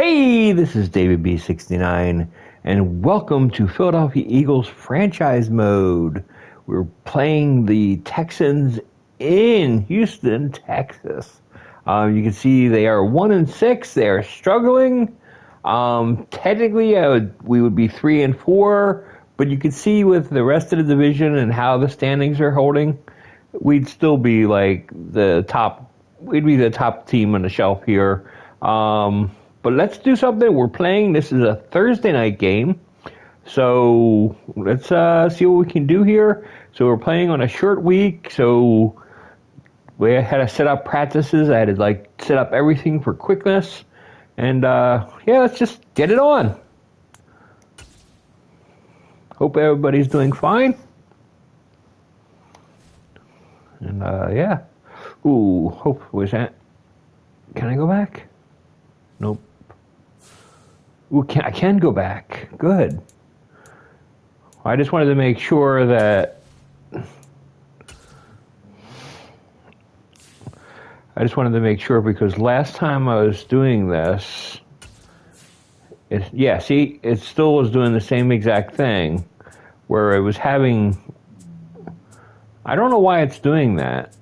Hey, this is David B69, and welcome to Philadelphia Eagles franchise mode. We're playing the Texans in Houston, Texas. You can see they are 1-6. They are struggling. Technically, we would be 3-4, but you can see with the rest of the division and how the standings are holding, we'd still be like the top. We'd be the top team on the shelf here. But let's do something. We're playing. This is a Thursday night game. So let's see what we can do here. So we're playing on a short week. So we had to set up practices. I had to set up everything for quickness. And yeah, let's just get it on. Hope everybody's doing fine. And yeah. Ooh, hope was that. Can I go back? Nope. Ooh, I can go back. Good. I just wanted to make sure that because last time I was doing this, it still was doing the same exact thing where it was having. I don't know why it's doing that.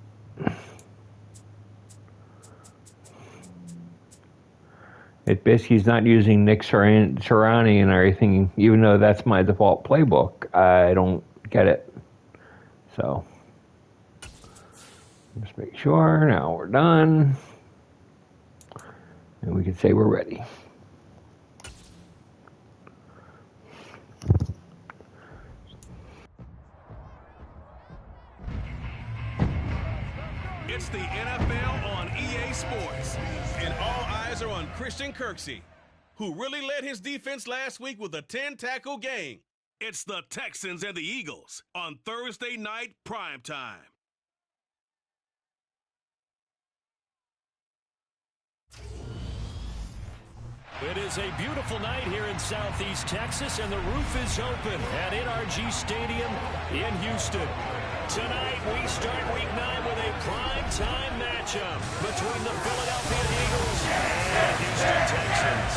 It basically is not using Nick Sirianni and everything, even though that's my default playbook. I don't get it. So, just make sure. Now we're done. And we can say we're ready. It's the NFL on EA Sports, and all eyes are on Christian Kirksey, who really led his defense last week with a 10-tackle game. It's the Texans and the Eagles on Thursday night primetime. It is a beautiful night here in Southeast Texas, and the roof is open at NRG Stadium in Houston. Tonight, we start Week 9 with a prime-time matchup between the Philadelphia Eagles and Houston Texans.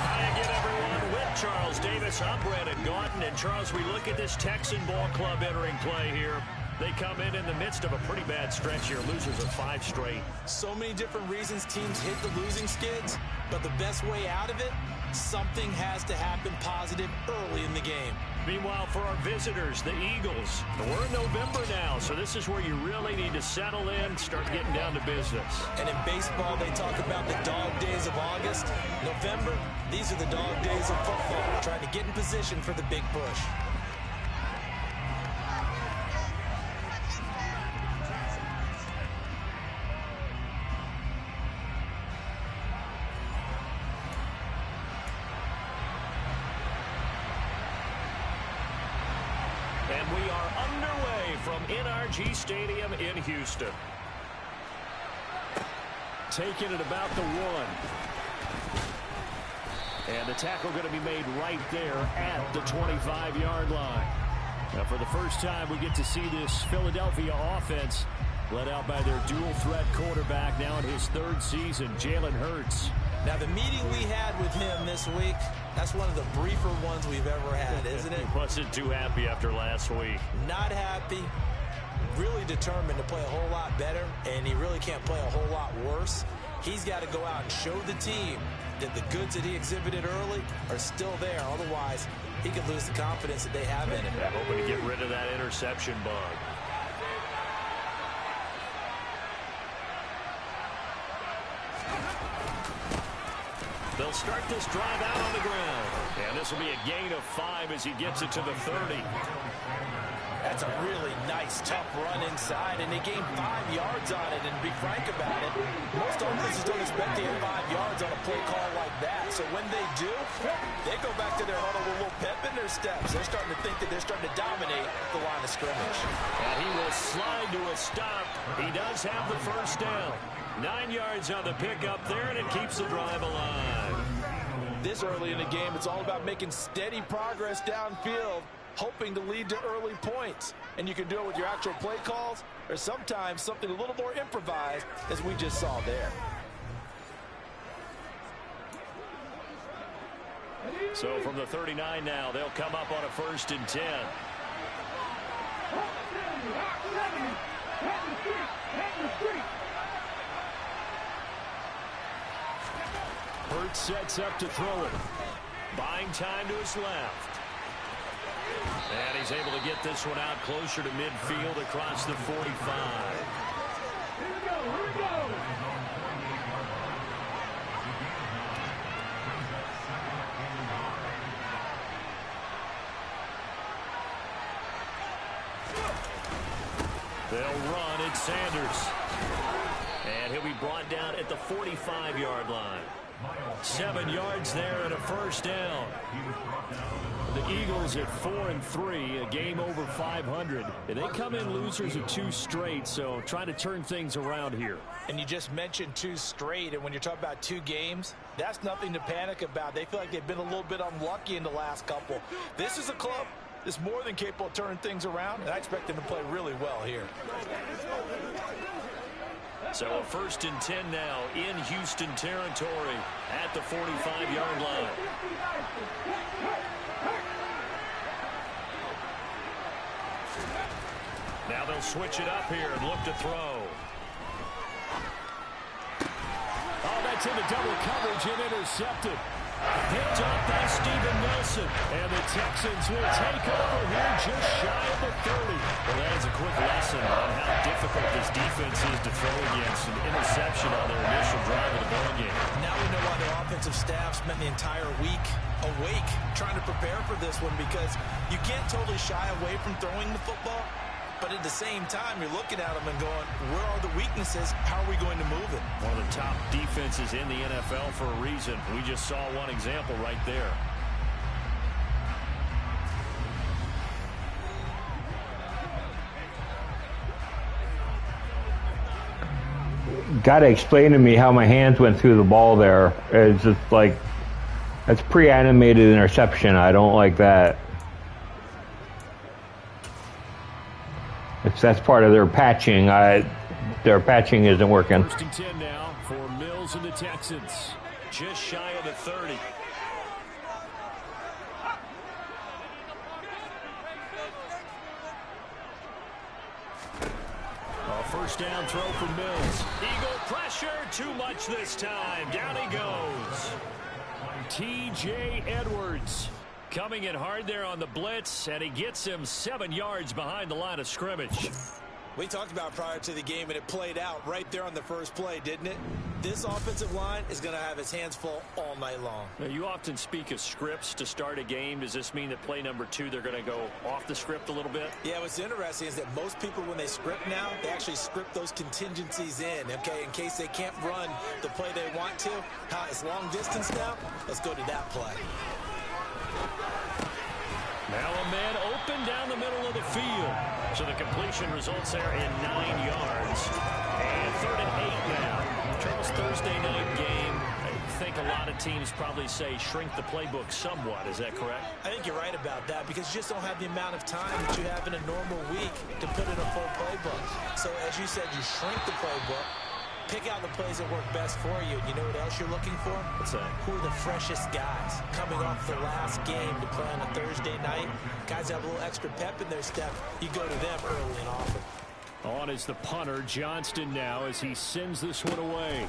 Hi again, everyone. With Charles Davis, I'm Brandon Gauton. And, Charles, we look at this Texan ball club entering play here. They come in the midst of a pretty bad stretch here, losers of 5 straight. So many different reasons teams hit the losing skids, but the best way out of it, something has to happen positive early in the game. Meanwhile, for our visitors, the Eagles, we're in November now, so this is where you really need to settle in, start getting down to business. And in baseball, they talk about the dog days of August. November, these are the dog days of football, trying to get in position for the big push. And we are underway from NRG Stadium in Houston. Taking it about the 1. And the tackle going to be made right there at the 25-yard line. Now, for the first time, we get to see this Philadelphia offense led out by their dual-threat quarterback, now in his 3rd season, Jalen Hurts. Now, the meeting we had with him this week, that's one of the briefer ones we've ever had, isn't it? He wasn't too happy after last week. Not happy. Really determined to play a whole lot better, and he really can't play a whole lot worse. He's got to go out and show the team that the goods that he exhibited early are still there. Otherwise, he could lose the confidence that they have in him. Yeah, hoping to get rid of that interception bug. They'll start this drive out on the ground. And this will be a gain of 5 as he gets it to the 30. That's a really nice, tough run inside, and they gained 5 yards on it. And to be frank about it, most offenses don't expect to get 5 yards on a play call like that. So when they do, they go back to their huddle with a little pep in their steps. They're starting to think that they're starting to dominate the line of scrimmage. And he will slide to a stop. He does have the first down. 9 yards on the pickup there, and it keeps the drive alive. This early in the game, it's all about making steady progress downfield. hoping to lead to early points. And you can do it with your actual play calls or sometimes something a little more improvised, as we just saw there. So from the 39 now, they'll come up on a 1st and 10. Hurts sets up to throw it. Buying time to his left. And he's able to get this one out closer to midfield across the 45. Here we go. They'll run. It's Sanders. And he'll be brought down at the 45-yard line. 7 yards there and a 1st down. The Eagles at 4-3, a game over 500. And they come in losers of 2 straight, so trying to turn things around here. And you just mentioned 2 straight, and when you're talking about 2 games, that's nothing to panic about. They feel like they've been a little bit unlucky in the last couple. This is a club that's more than capable of turning things around, and I expect them to play really well here. So a 1st and 10 now in Houston territory at the 45-yard line. Now they'll switch it up here and look to throw. Oh, that's into double coverage and intercepted. Picked up by Steven Nelson. And the Texans will take over here just shy of the 30. Well, that is a quick lesson on how difficult this defense is to throw against. An interception on their initial drive of the ball game. Now we know why their offensive staff spent the entire week awake trying to prepare for this one, because you can't totally shy away from throwing the football. But at the same time, you're looking at them and going, where are the weaknesses? How are we going to move it? One of the top defenses in the NFL for a reason. We just saw one example right there. Got to explain to me how my hands went through the ball there. It's just like, that's pre-animated interception. I don't like that. If that's part of their patching, their patching isn't working. 1st and 10 now for Mills and the Texans. Just shy of the 30. A 1st down throw for Mills. Eagle pressure, too much this time. Down he goes. T.J. Edwards coming in hard there on the blitz, and he gets him 7 yards behind the line of scrimmage. We talked about prior to the game, and it played out right there on the first play, didn't it? This offensive line is going to have its hands full all night long. Now, you often speak of scripts to start a game. Does this mean that play number 2, they're going to go off the script a little bit? Yeah, what's interesting is that most people, when they script now, they actually script those contingencies in, okay, in case they can't run the play they want to. It's long distance now. Let's go to that play. Now a man open down the middle of the field. So the completion results there in 9 yards. And 3rd and 8 now. Charles, Thursday night game. I think a lot of teams probably say shrink the playbook somewhat. Is that correct? I think you're right about that, because you just don't have the amount of time that you have in a normal week to put in a full playbook. So as you said, you shrink the playbook. Pick out the plays that work best for you. You know what else you're looking for? What's that? Who are the freshest guys coming off the last game to play on a Thursday night? Guys have a little extra pep in their step. You go to them early and often. On is the punter, Johnston, now as he sends this one away.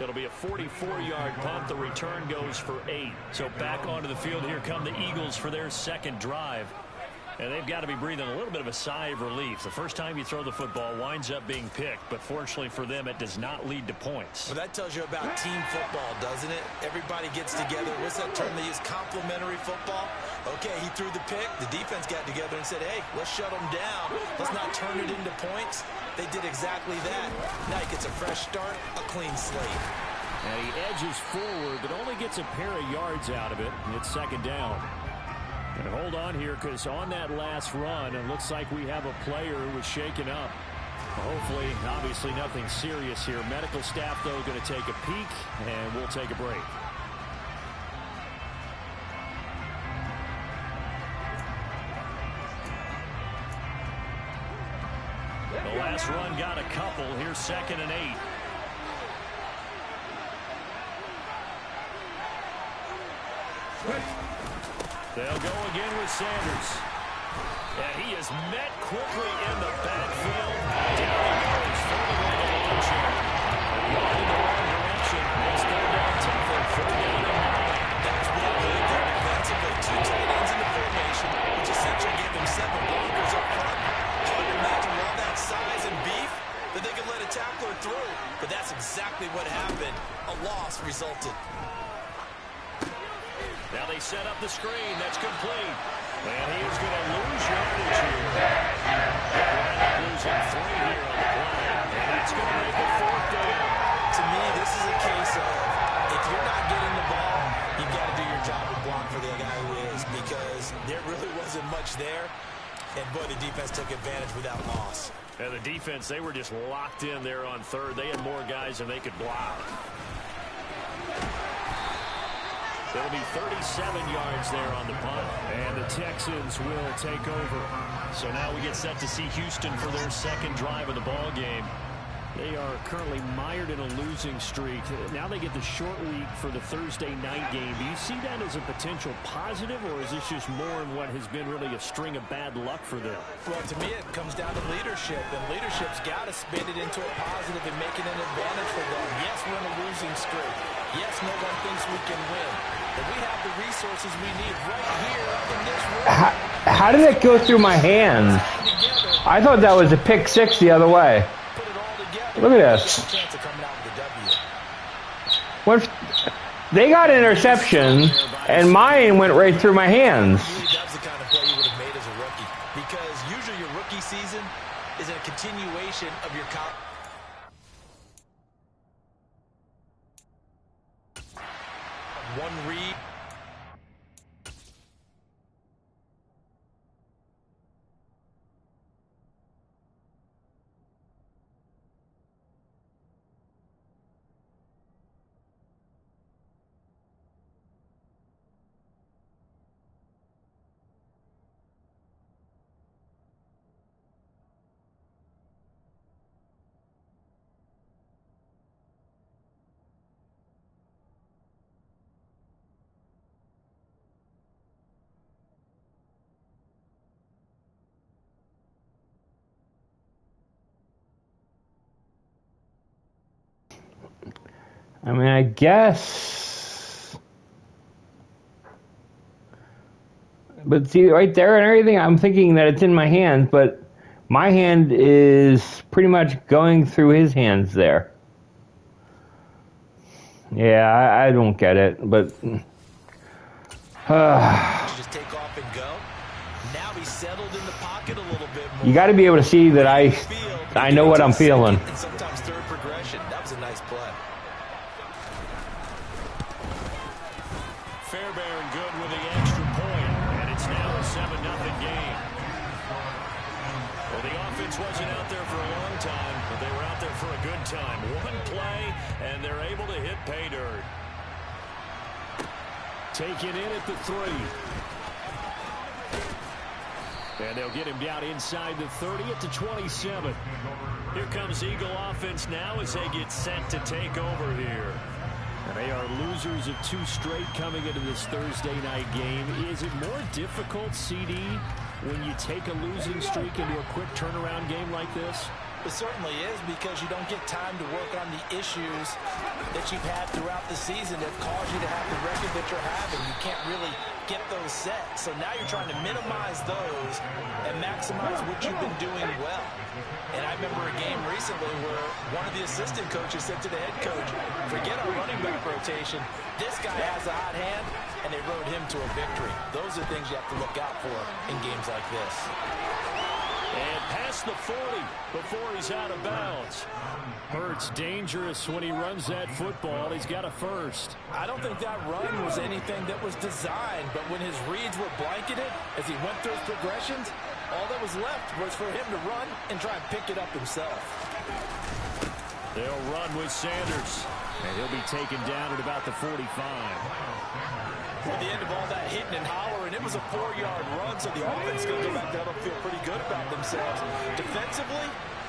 It'll be a 44-yard punt. The return goes for 8. So back onto the field, here come the Eagles for their 2nd drive. And they've got to be breathing a little bit of a sigh of relief. The first time you throw the football winds up being picked, but fortunately for them, it does not lead to points. Well, that tells you about team football, doesn't it? Everybody gets together. What's that term they use? Complementary football? Okay, he threw the pick. The defense got together and said, hey, let's shut them down. Let's not turn it into points. They did exactly that. Now he gets a fresh start, a clean slate. And he edges forward, but only gets a pair of yards out of it. It's 2nd down. And hold on here, because on that last run, it looks like we have a player who was shaken up. Hopefully, obviously nothing serious here. Medical staff, though, going to take a peek, and we'll take a break. The last run got a couple. Here's 2nd and 8. They'll go again with Sanders. And he is met quickly in the backfield. Down he goes. Further on the launcher. Going in the wrong direction. It's 3rd down tougher. 3rd down and 9. That's real good there defensively. 2 tight ends in the formation, which essentially gave them 7 blockers up front. Hard to imagine with all that size and beef that they could let a tackler through. But that's exactly what happened. A loss resulted. Now they set up the screen. That's complete. And he is going to lose yardage here. Losing 3 here on the play. And that's going to make it 4th down. To me, this is a case of if you're not getting the ball, you've got to do your job and block for the guy who is, because there really wasn't much there. And, boy, the defense took advantage with that loss. And the defense, they were just locked in there on 3rd. They had more guys than they could block. It'll be 37 yards there on the punt. And the Texans will take over. So now we get set to see Houston for their 2nd drive of the ball game. They are currently mired in a losing streak. Now they get the short week for the Thursday night game. Do you see that as a potential positive, or is this just more in what has been really a string of bad luck for them? Well, to me, it comes down to leadership, and leadership's got to spin it into a positive and make it an advantage for them. Yes, we're in a losing streak. Yes, no one thinks we can win. But we have the resources we need right here in this room. How did it go through my hands? I thought that was a pick 6 the other way. Look at this. They got an interception, and mine went right through my hands. That's the kind of play you would have made as a rookie, because usually your rookie season is a continuation of your one read. I mean, I guess. But see, right there and everything, I'm thinking that it's in my hand, but my hand is pretty much going through his hands there. Yeah, I don't get it, but. Just take off and go. Now he's settled in the pocket a little bit more. You got to be able to see that I know what I'm feeling. And sometimes 3rd progression. That was a nice play. Fairbairn good with the extra point, and it's now a 7-0 game. Well, the offense wasn't out there for a long time, but they were out there for a good time. One play, and they're able to hit pay dirt. Taken in at the 3. And they'll get him down inside the 30 at the 27. Here comes Eagle offense now as they get set to take over here. And they are losers of 2 straight coming into this Thursday night game. Is it more difficult, CD, when you take a losing streak into a quick turnaround game like this? It certainly is, because you don't get time to work on the issues that you've had throughout the season that cause you to have the record that you're having. You can't really get those set. So now you're trying to minimize those and maximize what you've been doing well. And I remember a game recently where one of the assistant coaches said to the head coach, forget our running back rotation. This guy has a hot hand, and they rode him to a victory. Those are things you have to look out for in games like this. And past the 40 before he's out of bounds. Hurts dangerous when he runs that football. He's got a first. I don't think that run was anything that was designed, but when his reads were blanketed as he went through his progressions, all that was left was for him to run and try and pick it up himself. They'll run with Sanders, and he'll be taken down at about the 45. At the end of all that hitting and hollering, it was a 4-yard run, so the offense is going to go back down and feel pretty good about themselves. Defensively,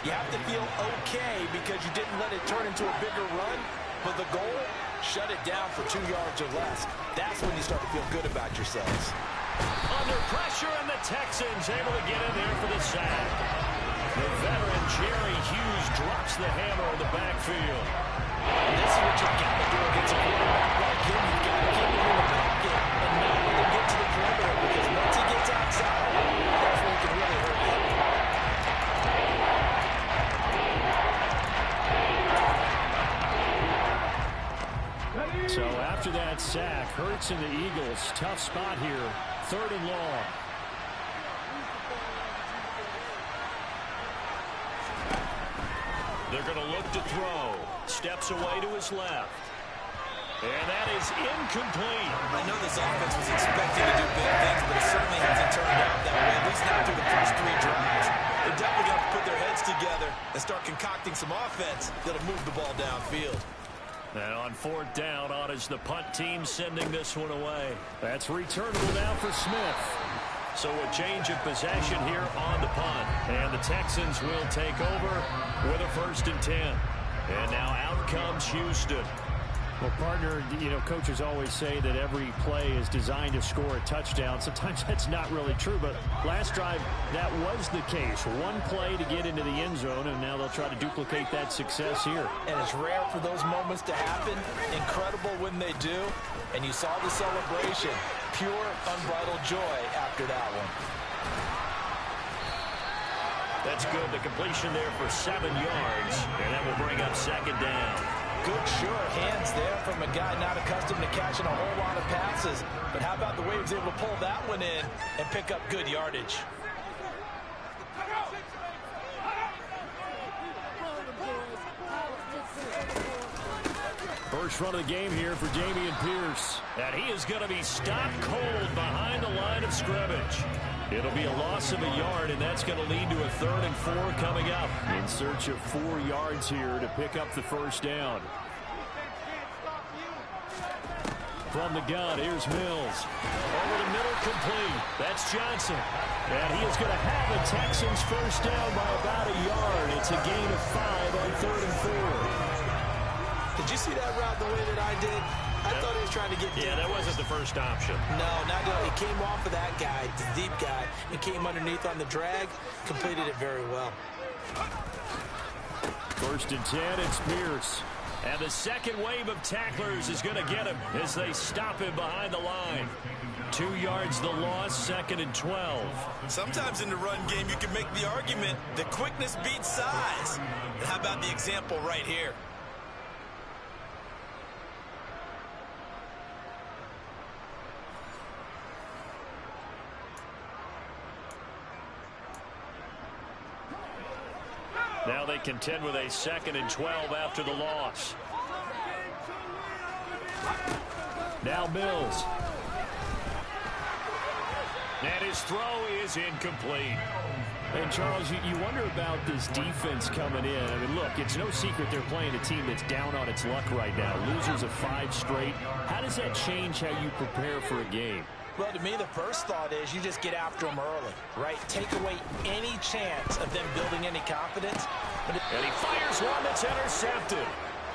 You have to feel okay because you didn't let it turn into a bigger run, but the goal, shut it down for 2 yards or less. That's when you start to feel good about yourselves. Under pressure, and the Texans able to get in there for the sack. The veteran Jerry Hughes drops the hammer in the backfield. And this is what you've got to do against a quarterback like him. You've got to keep him in the pocket and not let him get to the perimeter, because once he gets outside, that's when he can really hurt you. So after that sack, Hurts and the Eagles, tough spot here, 3rd and long. They're going to look to throw. Steps away to his left. And that is incomplete. I know this offense was expecting to do big things, but it certainly hasn't turned out that way, at least not through the first 3 drives. They're definitely going to put their heads together and start concocting some offense that'll move the ball downfield. And on 4th down, on is the punt team sending this one away. That's returnable now for Smith. So a change of possession here on the punt. And the Texans will take over with a 1st and 10. And now out comes Houston. Well, partner, you know, coaches always say that every play is designed to score a touchdown. Sometimes that's not really true, but last drive, that was the case. One play to get into the end zone, and now they'll try to duplicate that success here. And it's rare for those moments to happen. Incredible when they do. And you saw the celebration. Pure, unbridled joy after that one. That's good. The completion there for 7 yards, and that will bring up 2nd down. Good, sure hands there from a guy not accustomed to catching a whole lot of passes. But how about the way he was able to pull that one in and pick up good yardage? First run of the game here for Dameon Pierce. And he is going to be stopped cold behind the line of scrimmage. It'll be a loss of a yard, and that's going to lead to a 3rd and 4 coming up. In search of 4 yards here to pick up the 1st down. From the gun, here's Mills. Over the middle, complete. That's Johnson. And he is going to have the Texans 1st down by about a yard. It's a gain of 5 on 3rd and 4. Did you see that route the way that I did? I thought he was trying to get deep. Yeah, that wasn't the first option. No, not at all. He came off of that guy, the deep guy, and came underneath on the drag. Completed it very well. 1st and 10, it's Pierce. And the second wave of tacklers is going to get him as they stop him behind the line. 2 yards the loss, 2nd and 12. Sometimes in the run game, you can make the argument that quickness beats size. And how about the example right here? Now they contend with a 2nd and 12 after the loss. Now Mills. And his throw is incomplete. And Charles, you wonder about this defense coming in. I mean, look, it's no secret they're playing a team that's down on its luck right now. Losers of 5 straight. How does that change how you prepare for a game? Well, to me, the first thought is you just get after them early, right? Take away any chance of them building any confidence. And he fires one that's intercepted.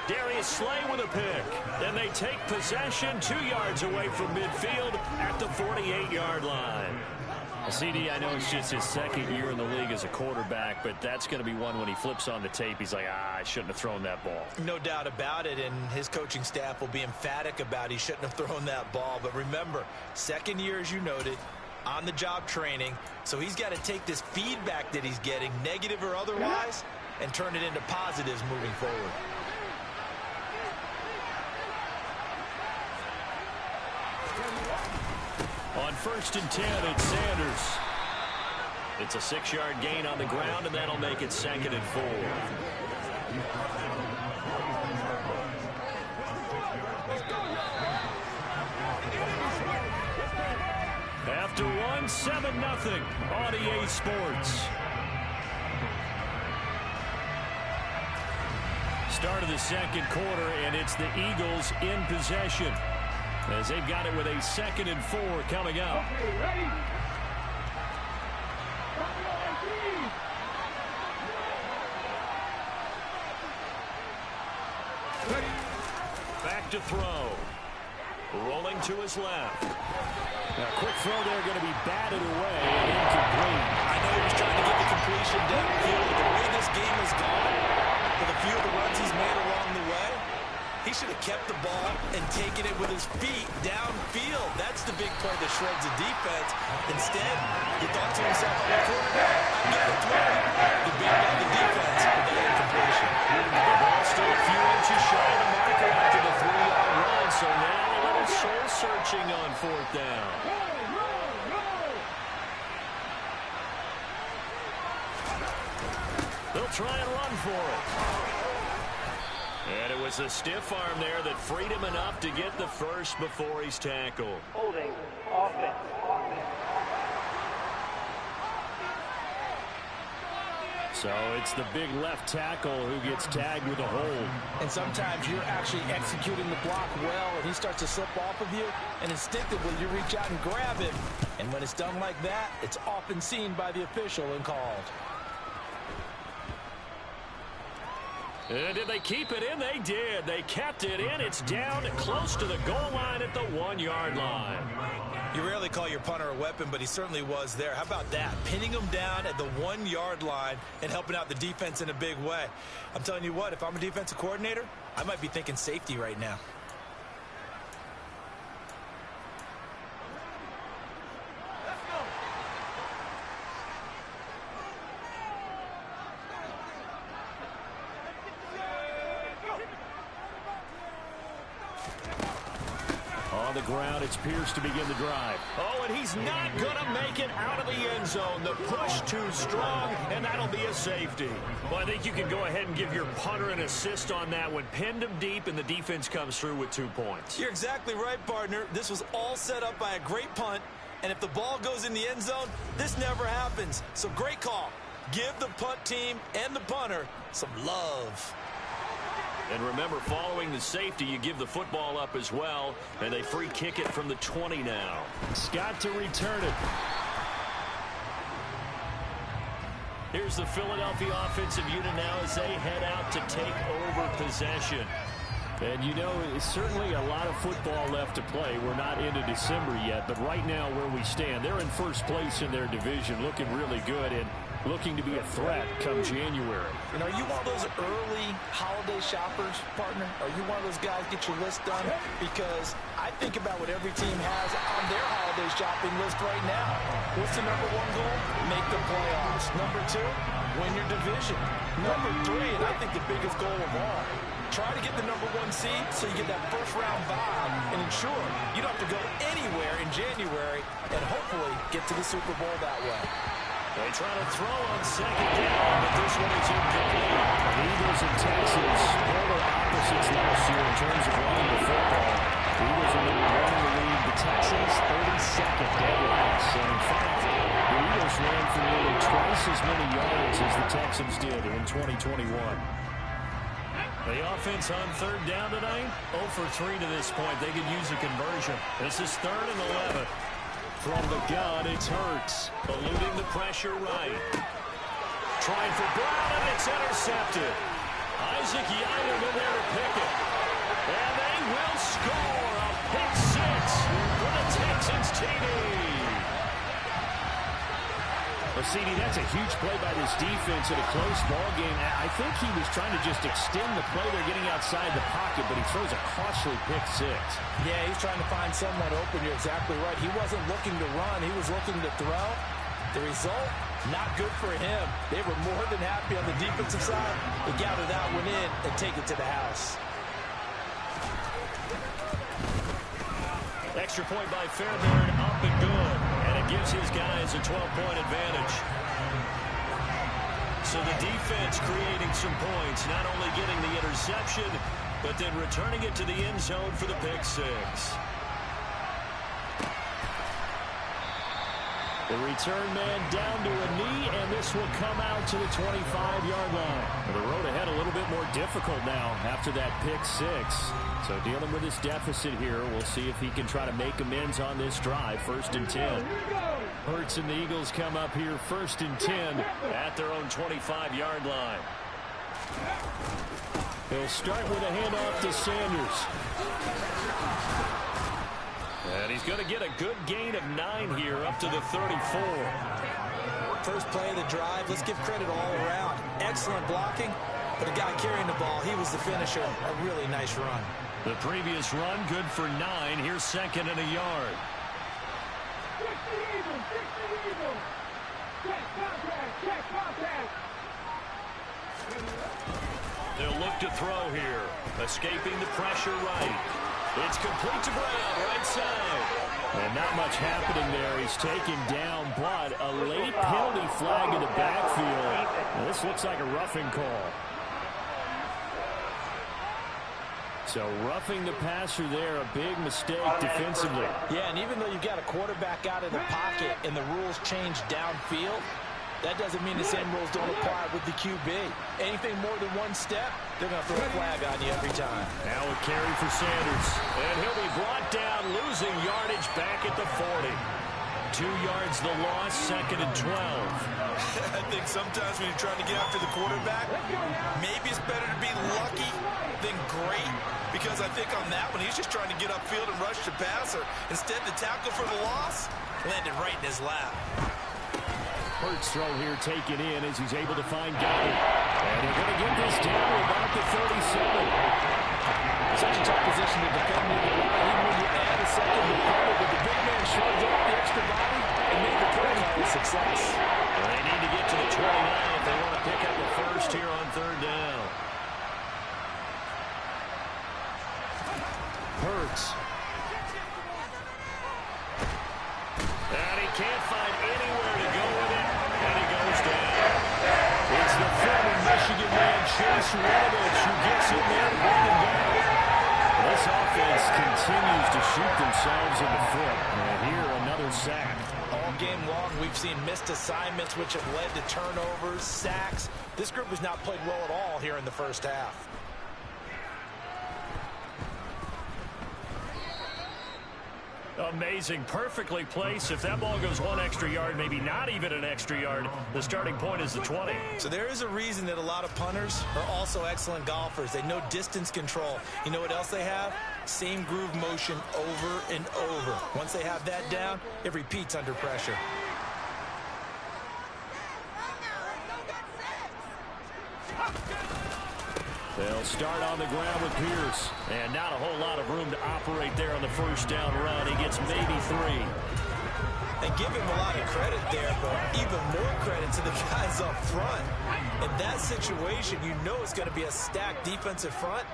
Darius Slay with a pick. And they take possession 2 yards away from midfield at the 48-yard line. CD, I know it's just his 2nd year in the league as a quarterback, but that's going to be one when he flips on the tape, he's like, I shouldn't have thrown that ball. No doubt about it, and his coaching staff will be emphatic about he shouldn't have thrown that ball. But remember, 2nd year, as you noted, on-the-job training, so he's got to take this feedback that he's getting, negative or otherwise, and turn it into positives moving forward. On 1st and 10, it's Sanders. It's a 6-yard gain on the ground, and that'll make it 2nd and 4. After one, 7-0 on EA Sports. Start of the 2nd quarter, and it's the Eagles in possession, as they've got it with a 2nd and 4 coming up. Okay, ready? to throw. Rolling to his left. Now, quick throw there, going to be batted away and incomplete. I know he was trying to get the completion downfield, but the way this game has gone, with a few of the runs he's made along the way, he should have kept the ball and taken it with his feet downfield. That's the big play that shreds the defense. Instead, he thought to himself, I'm a quarterback, I'm going to throw it. He beat down the defense with that incompletion. The ball still a few inches shy of the marker after the 3-yard run, so now a little soul-searching on 4th down. They'll try and run for it. And it was a stiff arm there that freed him enough to get the first before he's tackled. Holding. Offense. So it's the big left tackle who gets tagged with a hold. And sometimes you're actually executing the block well, and he starts to slip off of you, and instinctively you reach out and grab him. And when it's done like that, it's often seen by the official and called. And did they keep it in? They did. They kept it in. It's down close to the goal line at the 1-yard line. You rarely call your punter a weapon, but he certainly was there. How about that? Pinning him down at the 1-yard line and helping out the defense in a big way. I'm telling you what, if I'm a defensive coordinator, I might be thinking safety right now. On the ground, it's Pierce to begin the drive. Oh, and he's not going to make it out of the end zone. The push too strong, and that'll be a safety. Well, I think you can go ahead and give your punter an assist on that one. Pinned him deep, and the defense comes through with 2 points. You're exactly right, partner. This was all set up by a great punt, and if the ball goes in the end zone, this never happens. So great call. Give the punt team and the punter some love. And remember, following the safety, you give the football up as well, and they free kick it from the 20 now. Scott to return it. Here's the Philadelphia offensive unit now as they head out to take over possession. And you know, it's certainly a lot of football left to play. We're not into December yet, but right now where we stand, they're in first place in their division, looking really good and looking to be a threat come January. And are you one of those early holiday shoppers, partner? Are you one of those guys get your list done? Because I think about what every team has on their holiday shopping list right now. What's the number 1 goal? Make the playoffs. Number 2, win your division. Number 3, and I think the biggest goal of all, try to get the number 1 seed so you get that first-round bye and ensure you don't have to go anywhere in January and hopefully get to the Super Bowl that way. They try to throw on 2nd down, but this one is incomplete. The Eagles and Texans, polar opposites last year in terms of running the football. The Eagles are number 1 in the league. The Texans, 32nd dead last. And in fact, the Eagles ran for nearly twice as many yards as the Texans did in 2021. The offense on 3rd down tonight, 0 for 3 to this point. They could use a conversion. This is 3rd and 11. From the gun, it's Hurts, eluding the pressure right. Trying for Brown, and it's intercepted. Isaac Yianum in there to pick it. And they will score a pick 6 for the Texans TD. Well, CD, that's a huge play by this defense in a close ball game. I think he was trying to just extend the play. They're getting outside the pocket, but he throws a costly pick 6. Yeah, he's trying to find someone open. You're exactly right. He wasn't looking to run. He was looking to throw. The result, not good for him. They were more than happy on the defensive side to gather that one in and take it to the house. Extra point by Fairbairn, up and good. And it gives his guys a 12-point advantage. So the defense creating some points, not only getting the interception, but then returning it to the end zone for the pick 6. The return man down to a knee, and this will come out to the 25-yard line. The road ahead a little bit more difficult now after that pick 6. So dealing with this deficit here, we'll see if he can try to make amends on this drive. 1st and 10. Hurts and the Eagles come up here 1st and 10 at their own 25-yard line. He'll start with a handoff to Sanders. And he's going to get a good gain of 9 here up to the 34. First play of the drive, let's give credit all around. Excellent blocking, but the guy carrying the ball, he was the finisher. A really nice run. The previous run, good for 9. Here's second and a yard. Check the eagle. Check the eagle. Check contact. Check contact. They'll look to throw here. Escaping the pressure right. It's complete to Brown, right side. And not much happening there. He's taken down, but a late penalty flag in the backfield. Now, this looks like a roughing call. So roughing the passer there, a big mistake defensively. Yeah, and even though you've got a quarterback out of the pocket and the rules change downfield, that doesn't mean the same rules don't apply with the QB. Anything more than one step, they're going to throw a flag on you every time. Now a carry for Sanders. And he'll be brought down, losing yardage back at the 40. 2 yards the loss, second and 12. I think sometimes when you're trying to get after the quarterback, maybe it's better to be lucky than great. Because I think on that one, he's just trying to get upfield and rush the passer. Instead, the tackle for the loss landed right in his lap. Hurts throw here taken in as he's able to find Goddard. And they're going to get this down to about the 37. Such a tough position to defend with the line. Even when you add a second defender, but the big man shrugged off the extra body and made the play a success. Well, they need to get to the 29 if they want to pick up the first here on third down. Hurts. And he can't find anywhere to go with it. And he goes down. It's the former Michigan man, Chase Winovich, who gets in there to bring him down. This offense continues to shoot themselves in the foot. And here, another sack. All game long, we've seen missed assignments, which have led to turnovers, sacks. This group has not played well at all here in the first half. Amazing, perfectly placed. If that ball goes 1 extra yard, maybe not even an extra yard, the starting point is the 20. So there is a reason that a lot of punters are also excellent golfers. They know distance control. You know what else they have? Same groove motion over and over. Once they have that down, it repeats under pressure. They'll start on the ground with Pierce. And not a whole lot of room to operate there on the first down run. He gets maybe 3. And give him a lot of credit there, but even more credit to the guys up front. In that situation, you know it's going to be a stacked defensive front.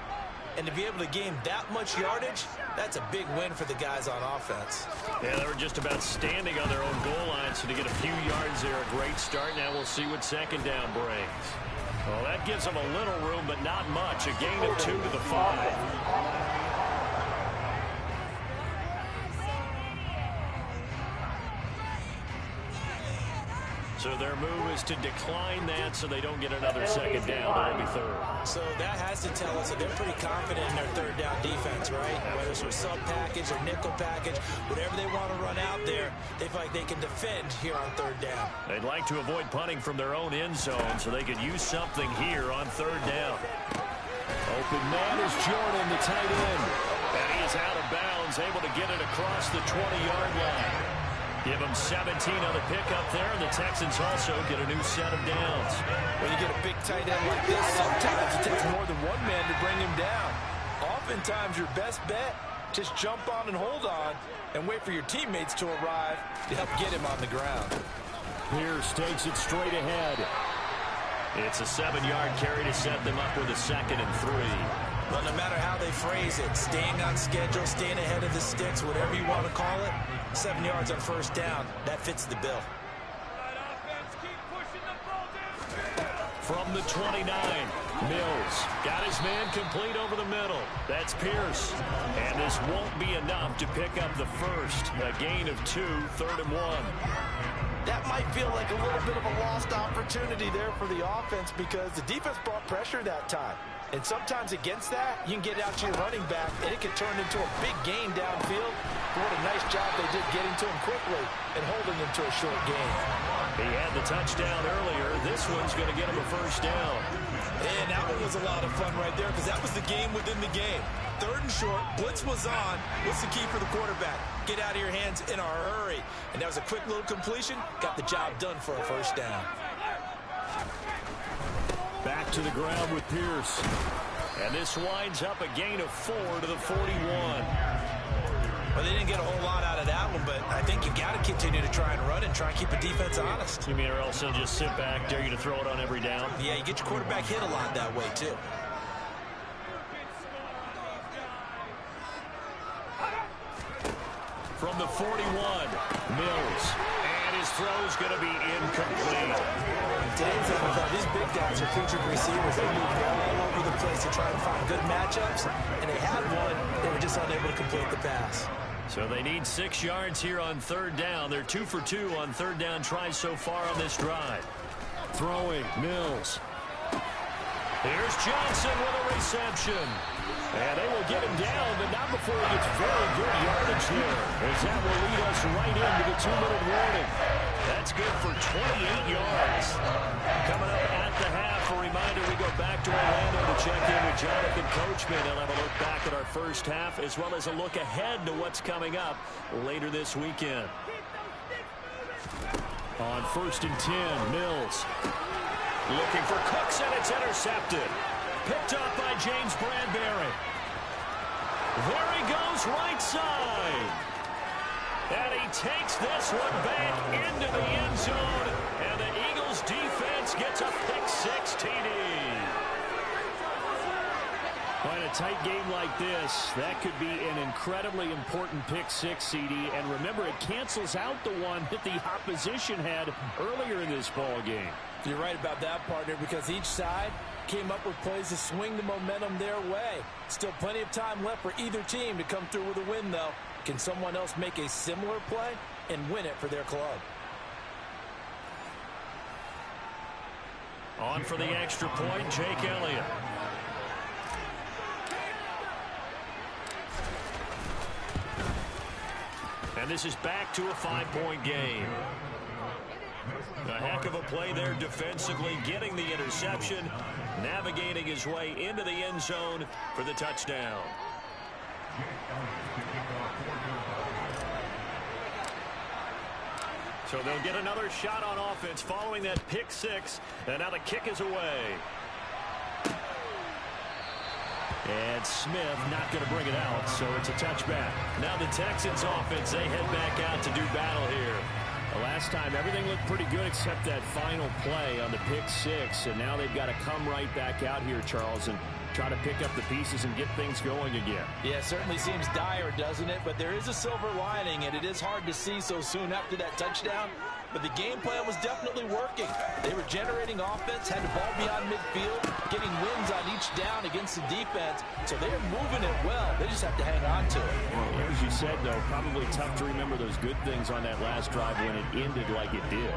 And to be able to gain that much yardage, that's a big win for the guys on offense. Yeah, they were just about standing on their own goal line, so to get a few yards there, a great start. Now we'll see what second down brings. Well, that gives them a little room, but not much. A gain of 2 to the 5. So their move is to decline that so they don't get another second down. That'll be third. So that has to tell us that they're pretty confident in their third down defense, right? Whether it's a sub package or nickel package, whatever they want to run out there, they feel like they can defend here on third down. They'd like to avoid punting from their own end zone so they could use something here on third down. Open man is Jordan, the tight end. And he is out of bounds, able to get it across the 20-yard line. Give them 17 on the pickup there, and the Texans also get a new set of downs. When you get a big tight end like this, sometimes it takes more than one man to bring him down. Oftentimes, your best bet, just jump on and hold on and wait for your teammates to arrive to help get him on the ground. Pierce takes it straight ahead. It's a 7-yard carry to set them up with a second and 3. Well, no matter how they phrase it, staying on schedule, staying ahead of the sticks, whatever you want to call it, 7 yards on first down, that fits the bill. From the 29, Mills got his man complete over the middle. That's Pierce. And this won't be enough to pick up the first. A gain of 2, third and 1. That might feel like a little bit of a lost opportunity there for the offense because the defense brought pressure that time. And sometimes against that, you can get out to your running back, and it can turn into a big gain downfield. But what a nice job they did getting to him quickly and holding him to a short gain. He had the touchdown earlier. This one's going to get him a first down. And that one was a lot of fun right there because that was the game within the game. 3rd and short, blitz was on. What's the key for the quarterback? Get out of your hands in a hurry. And that was a quick little completion. Got the job done for a first down. Back to the ground with Pierce. And this winds up a gain of 4 to the 41. Well, they didn't get a whole lot out of that one, but I think you got to continue to try and run and try and keep the defense honest. You mean or else they'll just sit back, dare you to throw it on every down? Yeah, you get your quarterback hit a lot that way, too. From the 41, Mills. And his throw's going to be incomplete. In today's NFL, these big guys are featured receivers. They move all over the place to try and find good matchups, and they had one. They were just unable to complete the pass. So they need 6 yards here on 3rd down. They're 2 for 2 on 3rd down tries so far on this drive. Throwing, Mills. Here's Johnson with a reception. And they will get him down, but not before he gets very good yardage there, as that will lead us right into the 2-minute warning. That's good for 28 yards. Coming up at the half, a reminder, we go back to Orlando to check in with Jonathan Coachman. He'll have a look back at our first half, as well as a look ahead to what's coming up later this weekend. On 1st and 10, Mills. Looking for Cooks, and it's intercepted. Picked up by James Bradbury. There he goes, right side. And he takes this one back into the end zone. And the Eagles defense gets a pick-6 TD. In a tight game like this, that could be an incredibly important pick-6, CD. And remember, it cancels out the one that the opposition had earlier in this ball game. You're right about that, partner, because each side came up with plays to swing the momentum their way. Still plenty of time left for either team to come through with a win, though. Can someone else make a similar play and win it for their club? On for the extra point, Jake Elliott. And this is back to a 5-point game. A heck of a play there defensively, getting the interception, navigating his way into the end zone for the touchdown. So they'll get another shot on offense following that pick-6, and now the kick is away. And Smith not going to bring it out, so it's a touchback. Now the Texans offense, they head back out to do battle here. The last time, everything looked pretty good except that final play on the pick-6, and now they've got to come right back out here, Charles, and try to pick up the pieces and get things going again. Yeah, it certainly seems dire, doesn't it? But there is a silver lining, and it is hard to see so soon after that touchdown. But the game plan was definitely working. They were generating offense, had the ball beyond midfield, getting wins on each down against the defense. So they are moving it well. They just have to hang on to it. Well, as you said, though, probably tough to remember those good things on that last drive when it ended like it did.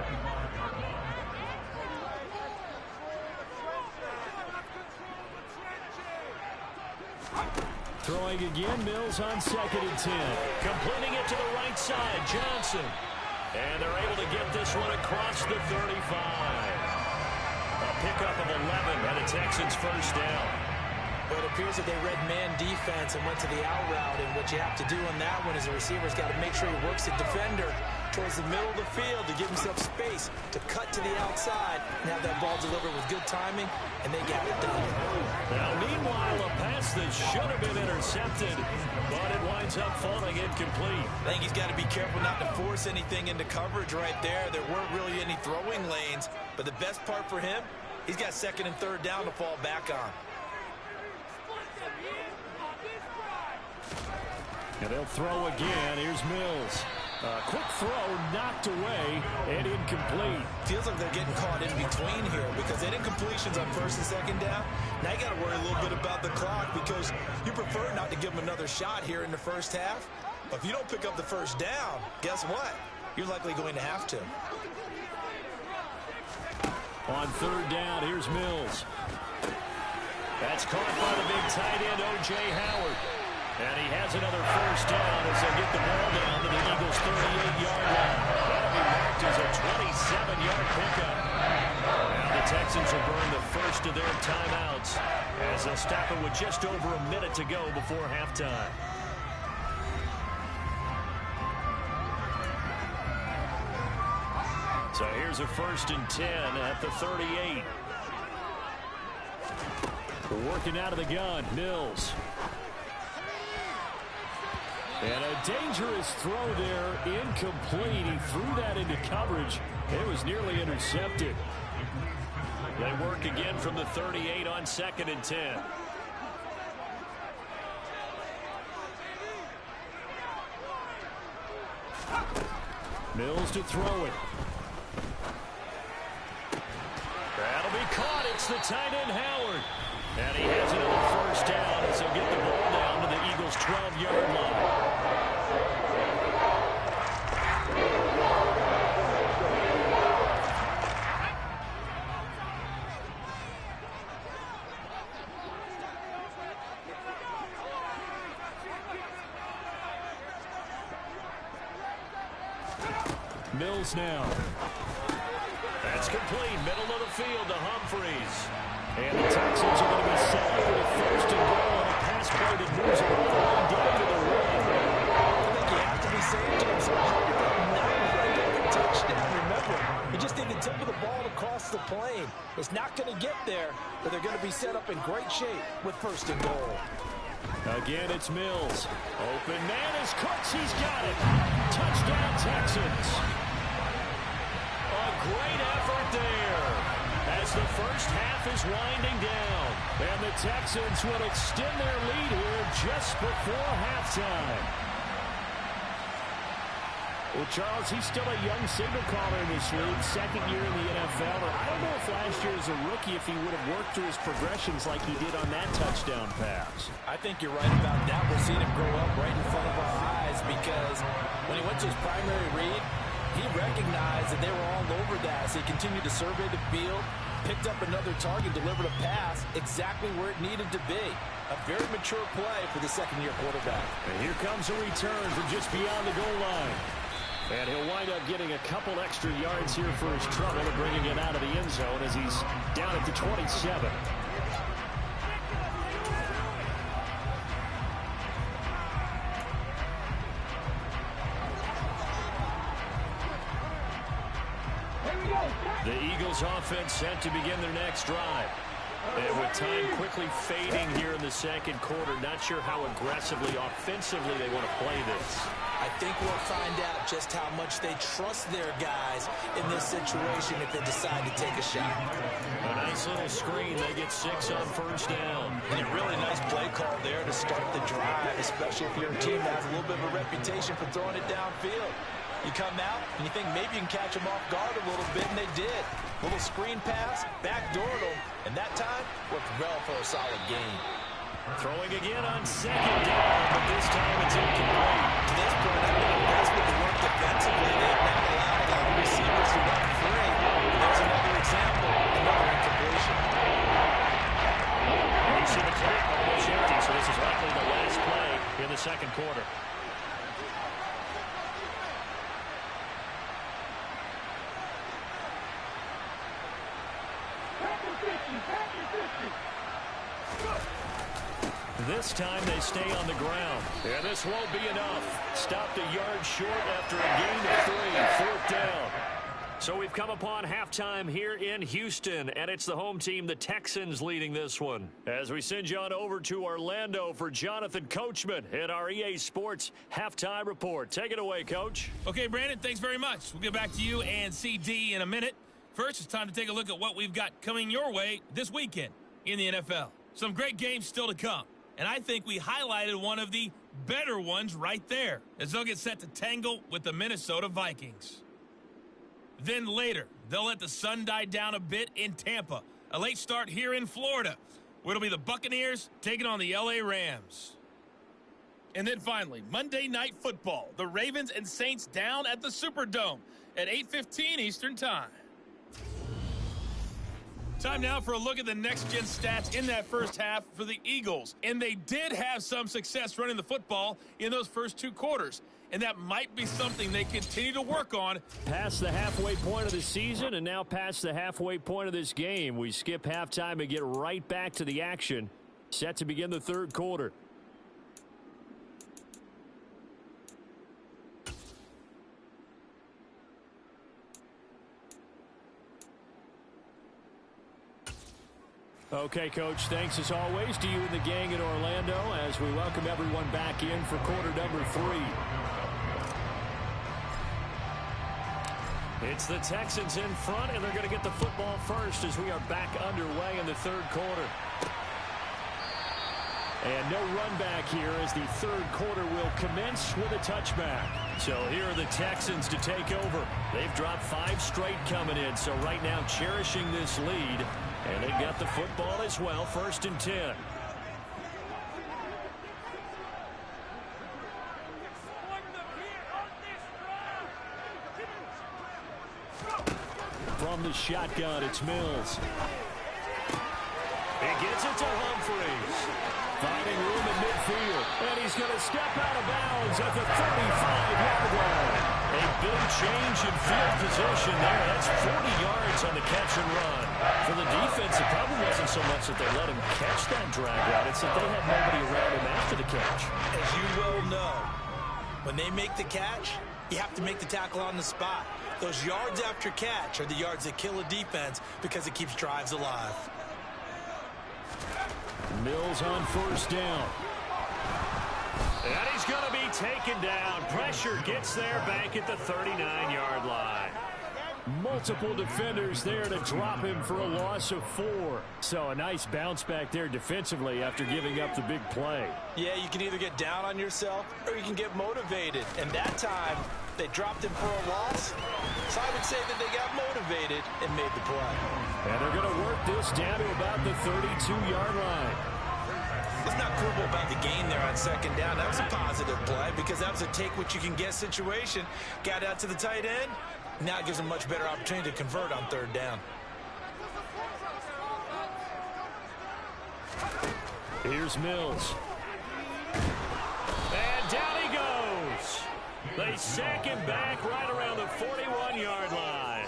Throwing again, Mills on 2nd and 10. Completing it to the right side, Johnson. And they're able to get this one across the 35. A pickup of 11 and a Texans first down. But it appears that they read man defense and went to the out route. And what you have to do on that one is the receiver's got to make sure he works the defender towards the middle of the field to give himself space to cut to the outside and have that ball delivered with good timing, and they got it done. Now, meanwhile, a pass that should have been intercepted, but it winds up falling incomplete. I think he's got to be careful not to force anything into coverage right there. There weren't really any throwing lanes, but the best part for him, he's got 2nd and 3rd down to fall back on. And they'll throw again. Here's Mills. Quick throw, knocked away, and incomplete. Feels like they're getting caught in between here because they did completions on 1st and 2nd down. Now you got to worry a little bit about the clock because you prefer not to give them another shot here in the first half. But if you don't pick up the first down, guess what? You're likely going to have to. On 3rd down, here's Mills. That's caught by the big tight end, O.J. Howard. And he has another first down as they get the ball down to the Eagles' 38-yard line. That'll be attempt is a 27-yard pickup. Now the Texans will burn the first of their timeouts as they'll stop it with just over a minute to go before halftime. So here's a 1st and 10 at the 38. Working out of the gun, Mills. And a dangerous throw there, incomplete. He threw that into coverage. It was nearly intercepted. They work again from the 38 on 2nd and 10. Mills to throw it. That'll be caught. It's the tight end, Howard. And he has another 1st down as he'll get the ball down to the Eagles' 12-yard line. Mills now. That's complete. Middle of the field to Humphreys. And the Texans are going to be set up with a 1st and goal on a pass play that moves them all the way down to the run. I think you have to be saying to himself, how did that not get a touchdown? Remember, he just did the tip of the ball across the plane. It's not going to get there, but they're going to be set up in great shape with 1st and goal. Again, it's Mills. Open man is Cooks. He's got it. Touchdown, Texans. A great effort there as the first half is winding down. And the Texans will extend their lead here just before halftime. Well, Charles, he's still a young signal caller in this league, 2nd year in the NFL. I don't know if last year as a rookie if he would have worked through his progressions like he did on that touchdown pass. I think you're right about that. We're seeing him grow up right in front of our eyes because when he went to his primary read, he recognized that they were all over that. So he continued to survey the field, picked up another target, delivered a pass exactly where it needed to be. A very mature play for the 2nd-year quarterback. And here comes a return from just beyond the goal line. And he'll wind up getting a couple extra yards here for his trouble and bringing it out of the end zone as he's down at the 27. The Eagles offense set to begin their next drive. And with time quickly fading here in the 2nd quarter, not sure how aggressively, offensively they want to play this. I think we'll find out just how much they trust their guys in this situation if they decide to take a shot. A nice little screen. They get 6 on 1st down. And a really nice play call there to start the drive, especially if you're a team that has a little bit of a reputation for throwing it downfield. You come out and you think maybe you can catch them off guard a little bit, and they did. Little screen pass, backdoored them, and that time worked well for a solid gain. Throwing again on 2nd down, but this time it's incomplete. To this point, I've been impressed with the work defensively. They've not allowed the receivers to run free. There's another example, another incompletion. You see the clock almost empty, so this is likely the last play in the 2nd quarter. This time they stay on the ground. And this won't be enough. Stopped a yard short after a gain of 3. 4th down. So we've come upon halftime here in Houston, and it's the home team, the Texans, leading this one. As we send you on over to Orlando for Jonathan Coachman in our EA Sports Halftime Report. Take it away, Coach. Okay, Brandon, thanks very much. We'll get back to you and CD in a minute. First, it's time to take a look at what we've got coming your way this weekend in the NFL. Some great games still to come. And I think we highlighted one of the better ones right there, as they'll get set to tangle with the Minnesota Vikings. Then later, they'll let the sun die down a bit in Tampa. A late start here in Florida, where it'll be the Buccaneers taking on the LA Rams. And then finally, Monday Night Football. The Ravens and Saints down at the Superdome at 8:15 Eastern Time. Time now for a look at the next-gen stats in that first half for the Eagles. And they did have some success running the football in those first 2 quarters. And that might be something they continue to work on. Past the halfway point of the season and now past the halfway point of this game. We skip halftime and get right back to the action. Set to begin the third quarter. Okay, Coach, thanks as always to you and the gang in Orlando as we welcome everyone back in for quarter number 3. It's the Texans in front, and they're going to get the football first as we are back underway in the third quarter. And no run back here as the third quarter will commence with a touchback. So here are the Texans to take over. They've dropped 5 straight coming in, so right now cherishing this lead. And they've got the football as well, 1st and 10. From the shotgun, it's Mills. He gets it to Humphreys. Finding room in midfield. And he's going to step out of bounds at the 35-yard line. A big change in field position there. That's 40 yards on the catch and run. For the defense, it probably wasn't so much that they let him catch that drag route. It's that they had nobody around him after the catch. As you well know, when they make the catch, you have to make the tackle on the spot. Those yards after catch are the yards that kill a defense because it keeps drives alive. Mills on 1st down. And he's going to be taken down. Pressure gets there back at the 39-yard line. Multiple defenders there to drop him for a loss of 4. So a nice bounce back there defensively after giving up the big play. Yeah, you can either get down on yourself or you can get motivated. And that time, they dropped him for a loss. So I would say that they got motivated and made the play. And they're going to work this down to about the 32-yard line. It's not cool about the gain there on 2nd down. That was a positive play because that was a take-what-you-can-get situation. Got out to the tight end. Now it gives them a much better opportunity to convert on 3rd down. Here's Mills. And down he goes. They sack him back right around the 41-yard line.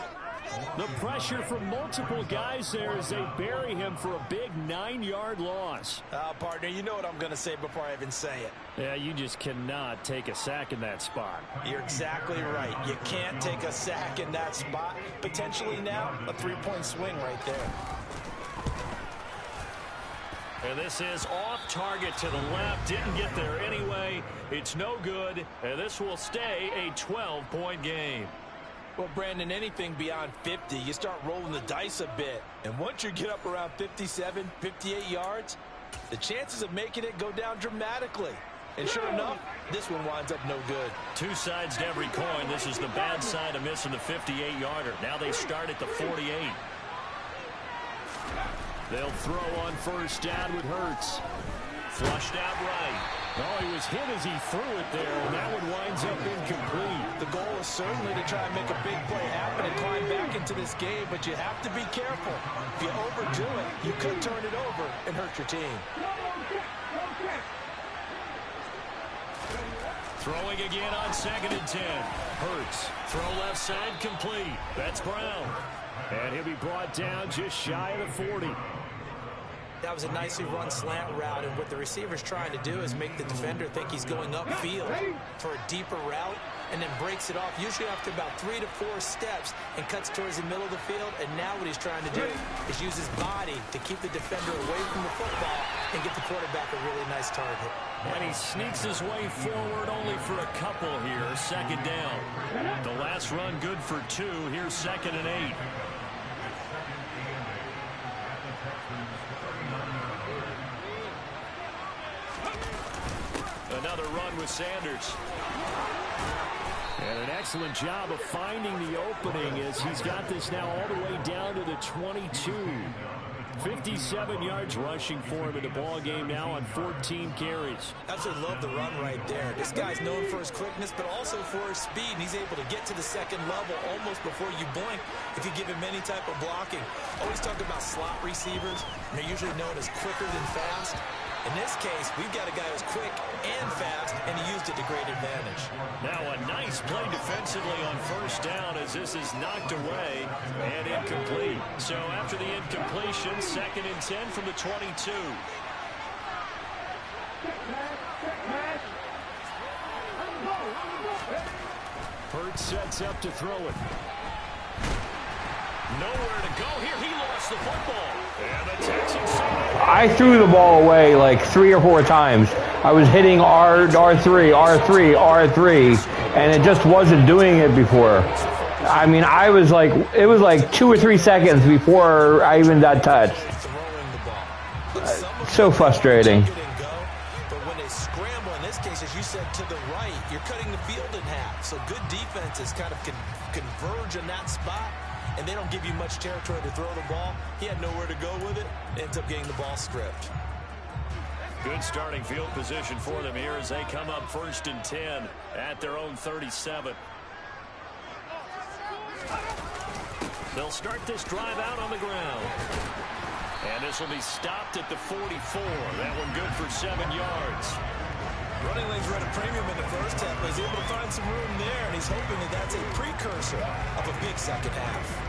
The pressure from multiple guys there as they bury him for a big 9-yard loss. Partner, you know what I'm going to say before I even say it. Yeah, you just cannot take a sack in that spot. You're exactly right. You can't take a sack in that spot. Potentially now a 3-point swing right there. And this is off target to the left. Didn't get there anyway. It's no good. And this will stay a 12-point game. Well, Brandon, anything beyond 50, you start rolling the dice a bit. And once you get up around 57, 58 yards, the chances of making it go down dramatically. And sure enough, this one winds up no good. 2 sides to every coin. This is the bad side of missing the 58-yarder. Now they start at the 48. They'll throw on 1st down with Hurts. Flushed out right. Oh, he was hit as he threw it there, and that one winds up incomplete. The goal is certainly to try and make a big play happen and climb back into this game, but you have to be careful. If you overdo it, you could turn it over and hurt your team. Throwing again on 2nd and 10. Hurts. Throw left side complete. That's Brown. And he'll be brought down just shy of the 40. That was a nicely run slant route, and what the receiver's trying to do is make the defender think he's going upfield for a deeper route and then breaks it off, usually after about 3 to 4 steps, and cuts towards the middle of the field. And now what he's trying to do is use his body to keep the defender away from the football and get the quarterback a really nice target. And he sneaks his way forward only for a couple here. 2nd down. The last run good for 2. Here's 2nd and 8. Another run with Sanders. And an excellent job of finding the opening as he's got this now all the way down to the 22. 57 yards rushing for him in the ball game now on 14 carries. Absolutely love the run right there. This guy's known for his quickness, but also for his speed. And he's able to get to the second level almost before you blink if you give him any type of blocking. Always talk about slot receivers. They're usually known as quicker than fast. In this case, we've got a guy who's quick and fast, and he used it to great advantage. Now a nice play defensively on first down as this is knocked away and incomplete. So after the incompletion, 2nd and 10 from the 22. Hurts sets up to throw it. Nowhere to go here. He lost the football. And the Texans say I threw the ball away like 3 or 4 times. I was hitting R3, and it just wasn't doing it before. I mean, it was like 2 or 3 seconds before I even got touched. So frustrating. But when they scramble, in this case, as you said, to the right, you're cutting the field in half. So good defenses kind of converge in that spot, and they don't give you much territory to throw the ball. He had nowhere to go with it. Ends up getting the ball stripped. good starting field position for them here as they come up 1st and 10 at their own 37. They'll start this drive out on the ground. And this will be stopped at the 44. That one good for 7 yards. Running lanes were at a premium in the first half, but he's able to find some room there, and he's hoping that that's a precursor of a big second half.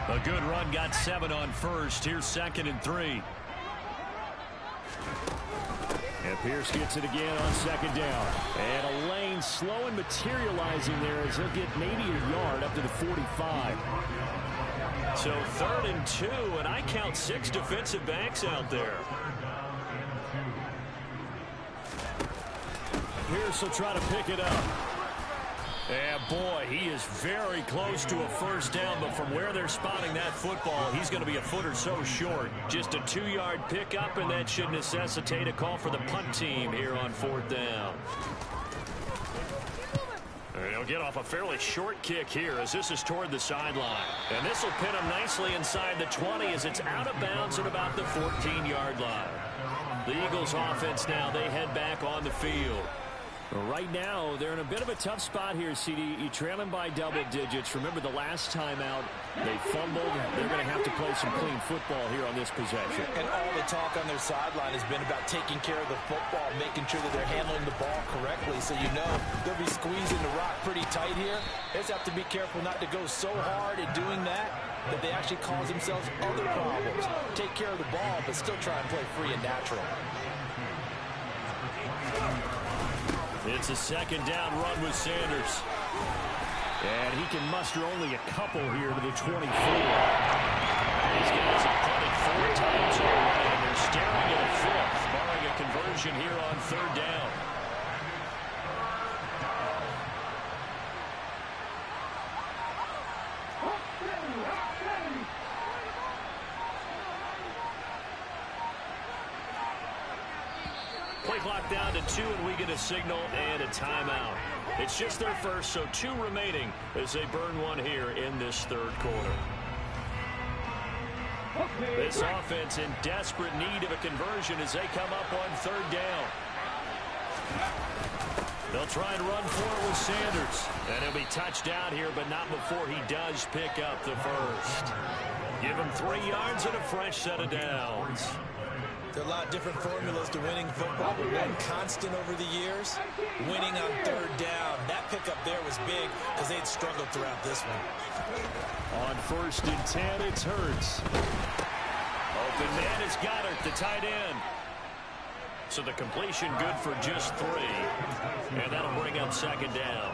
A good run, got 7 on first. Here's 2nd and 3. And Pierce gets it again on 2nd down. And a lane slow and materializing there as he'll get maybe a yard up to the 45. So 3rd and 2, and I count 6 defensive backs out there. Pierce will try to pick it up. And boy, he is very close to a first down, but from where they're spotting that football, he's going to be a foot or so short. Just a 2-yard pickup, and that should necessitate a call for the punt team here on 4th down. And he'll get off a fairly short kick here as this is toward the sideline. And this will pin him nicely inside the 20 as it's out of bounds at about the 14-yard line. The Eagles offense now, they head back on the field. Right now, they're in a bit of a tough spot here, CD. You trail them by double digits. Remember the last time out, they fumbled. They're going to have to play some clean football here on this possession. And all the talk on their sideline has been about taking care of the football, making sure that they're handling the ball correctly. So you know they'll be squeezing the rock pretty tight here. They just have to be careful not to go so hard at doing that they actually cause themselves other problems. Take care of the ball, but still try and play free and natural. It's a 2nd down run with Sanders. And he can muster only a couple here to the 24. These guys have punted 4 times already, and they're staring at a 5th, barring a conversion here on 3rd down. Play clock down to 2, and we get a signal and a timeout. It's just their first, so 2 remaining as they burn one here in this 3rd quarter. This offense in desperate need of a conversion as they come up on 3rd down. They'll try and run for it with Sanders. And he'll be touched down here, but not before he does pick up the first. Give him 3 yards and a fresh set of downs. There are a lot of different formulas to winning football, but one constant over the years, winning on 3rd down. That pickup there was big because they'd struggled throughout this one. On 1st and 10, it's Hurts. Open man is Goddard, the tight end. So the completion good for just 3. And that'll bring up 2nd down.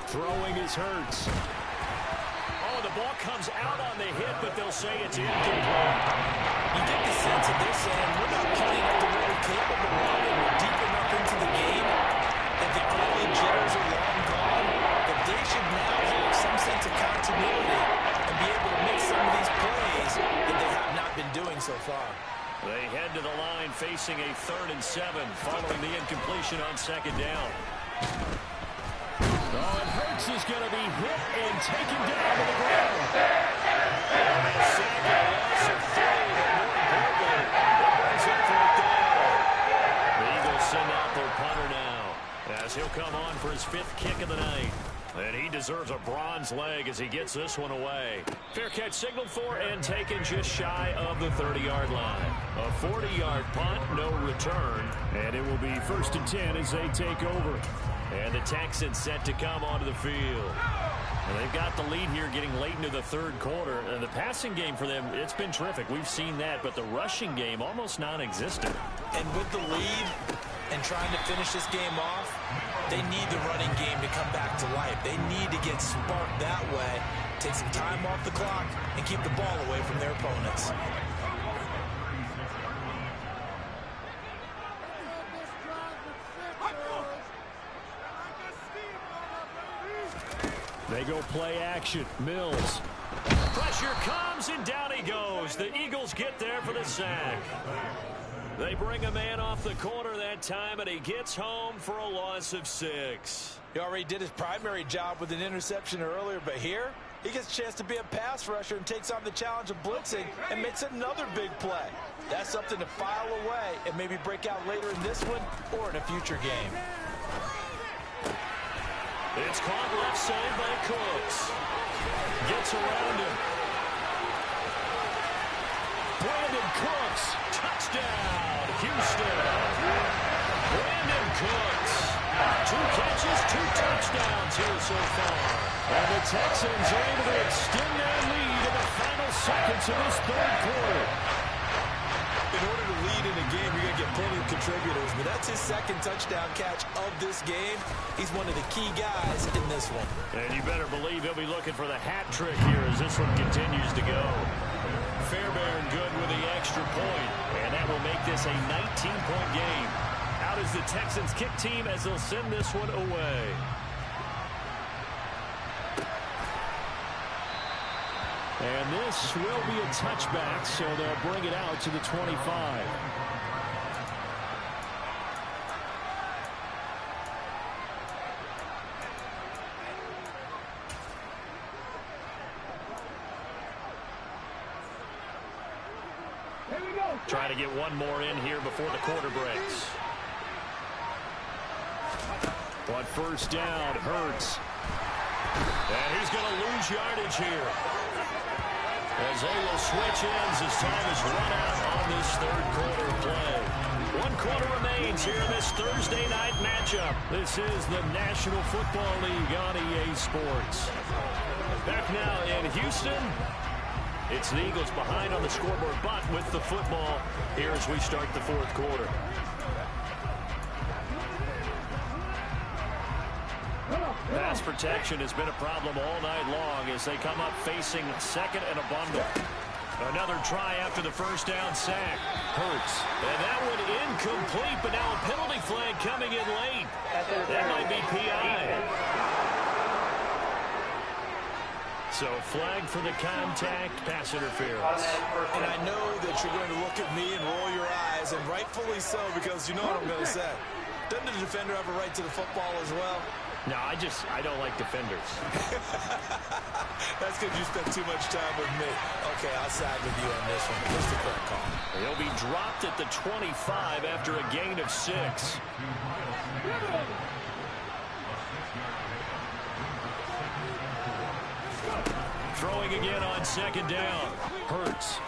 Throwing is Hurts. Oh, the ball comes out on the hit, but they'll say it's incomplete. You get the sense that they're saying we're not playing up to what we're capable of, and we're deep enough into the game that the early jitters are long gone, that they should now have some sense of continuity and be able to make some of these plays that they have not been doing so far. They head to the line facing a 3rd and 7 following the incompletion on 2nd down. Oh, and Hurts is going to be hit and taken down to the ground. The Eagles send out their punter now as he'll come on for his 5th kick of the night. And he deserves a bronze leg as he gets this one away. Fair catch signaled for and taken just shy of the 30-yard line. A 40-yard punt, no return. And it will be 1st and 10 as they take over. And the Texans set to come onto the field. And they've got the lead here getting late into the 3rd quarter. And the passing game for them, it's been terrific. We've seen that. But the rushing game, almost non-existent. And with the lead and trying to finish this game off, they need the running game to come back to life. They need to get sparked that way, take some time off the clock, and keep the ball away from their opponents. They go play action. Mills. Pressure comes, and down he goes. The Eagles get there for the sack. They bring a man off the corner that time, and he gets home for a loss of 6. He already did his primary job with an interception earlier, but here he gets a chance to be a pass rusher and takes on the challenge of blitzing and makes another big play. That's something to file away and maybe break out later in this one or in a future game. It's caught left side by Cooks. Gets around him. Brandon Cooks, touchdown, Houston. Brandon Cooks, 2 catches, 2 touchdowns here so far. And the Texans are able to extend their lead in the final seconds of this 3rd quarter. In order to lead in a game, you're going to get plenty of contributors, but that's his 2nd touchdown catch of this game. He's one of the key guys in this one. And you better believe he'll be looking for the hat trick here as this one continues to go. Fairbairn good with the extra point, and that will make this a 19-point game. Out is the Texans kick team as they'll send this one away. And this will be a touchback, so they'll bring it out to the 25. Trying to get one more in here before the quarter breaks. On 1st down, Hurts. And he's going to lose yardage here. As they will switch ends as time is run out on this 3rd quarter play. 1 quarter remains here in this Thursday night matchup. This is the National Football League on EA Sports. Back now in Houston. It's the Eagles behind on the scoreboard, but with the football here as we start the 4th quarter. Pass protection has been a problem all night long as they come up facing 2nd and a bundle. Another try after the 1st down sack. Hurts. And that one incomplete, but now a penalty flag coming in late. That might be PI. So flag for the contact, pass interference. And I know that you're going to look at me and roll your eyes, and rightfully so, because you know what I'm going to say. Doesn't the defender have a right to the football as well? No, I don't like defenders. That's because you spent too much time with me. Okay, I'll side with you on this one. What's the correct call? He'll be dropped at the 25 after a gain of 6. Throwing again on 2nd down. Hurts.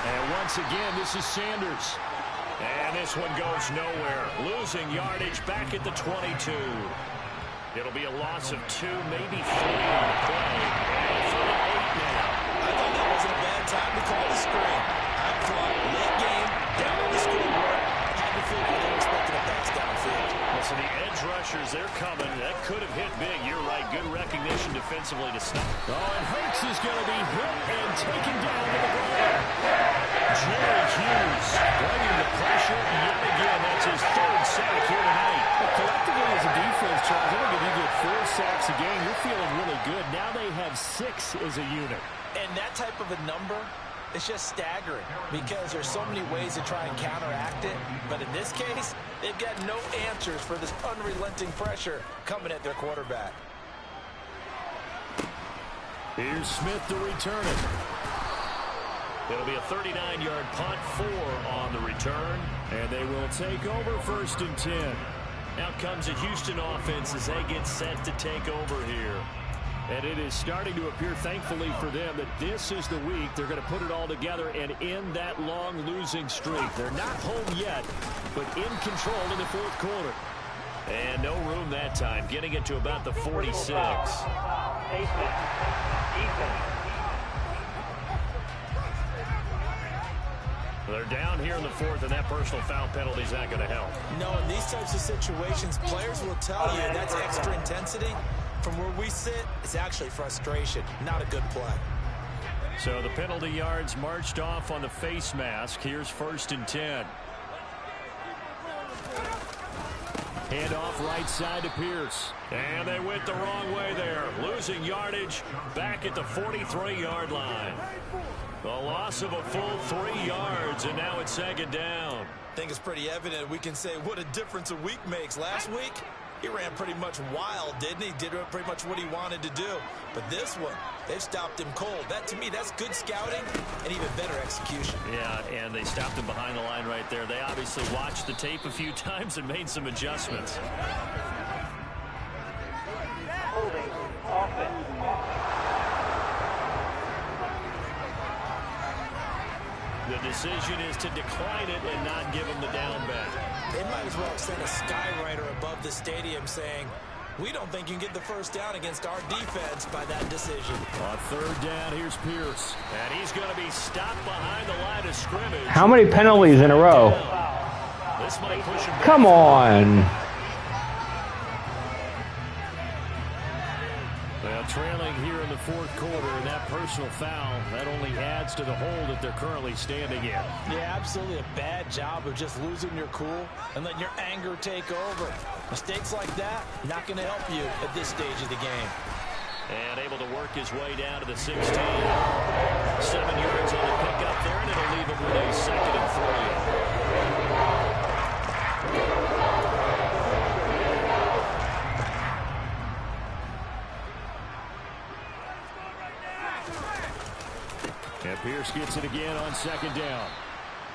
And once again, this is Sanders. And this one goes nowhere. Losing yardage back at the 22. It'll be a loss of 2, maybe 3 on the play. And 8 now. I thought that wasn't a bad time to call the screen. I thought late game, down on the scoreboard, had to feel like they were expecting a pass downfield. So the edge rushers, they're coming. That could have hit big. You're right. Good recognition defensively to stop. Oh, and Hurts is going to be hit and taken down to the ground. Jerry Hughes as a unit. And that type of a number, it's just staggering because there's so many ways to try and counteract it. But in this case, they've got no answers for this unrelenting pressure coming at their quarterback. Here's Smith to return it. It'll be a 39-yard punt, 4 on the return, and they will take over 1st and 10. Now comes a Houston offense as they get set to take over here. And it is starting to appear, thankfully for them, that this is the week they're going to put it all together and end that long losing streak. They're not home yet, but in control in the 4th quarter. And no room that time, getting it to about the 46. They're down here in the 4th, and that personal foul penalty is not going to help. No, in these types of situations, players will tell you that's extra intensity. From where we sit, it's actually frustration, not a good play. So the penalty yards marched off on the face mask. Here's 1st and 10. Hand off right side to Pierce. And they went the wrong way there. Losing yardage back at the 43-yard line. The loss of a full 3 yards, and now it's 2nd down. I think it's pretty evident we can say what a difference a week makes. Last week, he ran pretty much wild, didn't he? Did pretty much what he wanted to do. But this one, they've stopped him cold. That, to me, that's good scouting and even better execution. Yeah, and they stopped him behind the line right there. They obviously watched the tape a few times and made some adjustments. Holding offense. The decision is to decline it and not give him the down back. They might as well send a skywriter above the stadium saying, we don't think you can get the 1st down against our defense by that decision. On 3rd down, here's Pierce. And he's going to be stopped behind the line of scrimmage. How many penalties in a row? This might push him back. Come on. Well, trailing here in the 4th quarter, and that personal foul, that only adds to the hole that they're currently standing in. Yeah, absolutely a bad job of just losing your cool and letting your anger take over. Mistakes like that, not going to help you at this stage of the game. And able to work his way down to the 16. 7 yards on the pickup there, and it'll leave him with a 2nd and 3. And Pierce gets it again on 2nd down.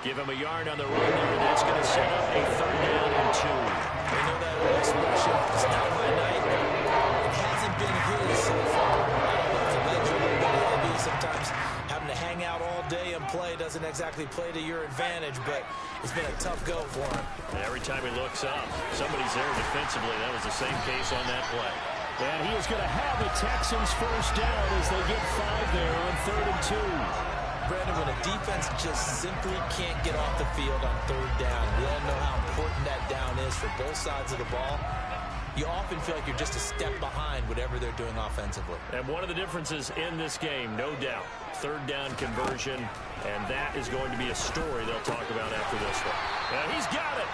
Give him a yard on the run there, and that's going to set up a 3rd down and 2. We know that old expression, it's not my night. It hasn't been his so far. I don't know if the legs are a little bit heavy. Sometimes having to hang out all day and play doesn't exactly play to your advantage, but it's been a tough go for him. And every time he looks up, somebody's there defensively. That was the same case on that play. And he is going to have the Texans 1st down as they get 5 there on 3rd and 2. Brandon, when a defense just simply can't get off the field on 3rd down, we all know how important that down is for both sides of the ball. You often feel like you're just a step behind whatever they're doing offensively. And one of the differences in this game, no doubt, 3rd down conversion, and that is going to be a story they'll talk about after this one. And he's got it.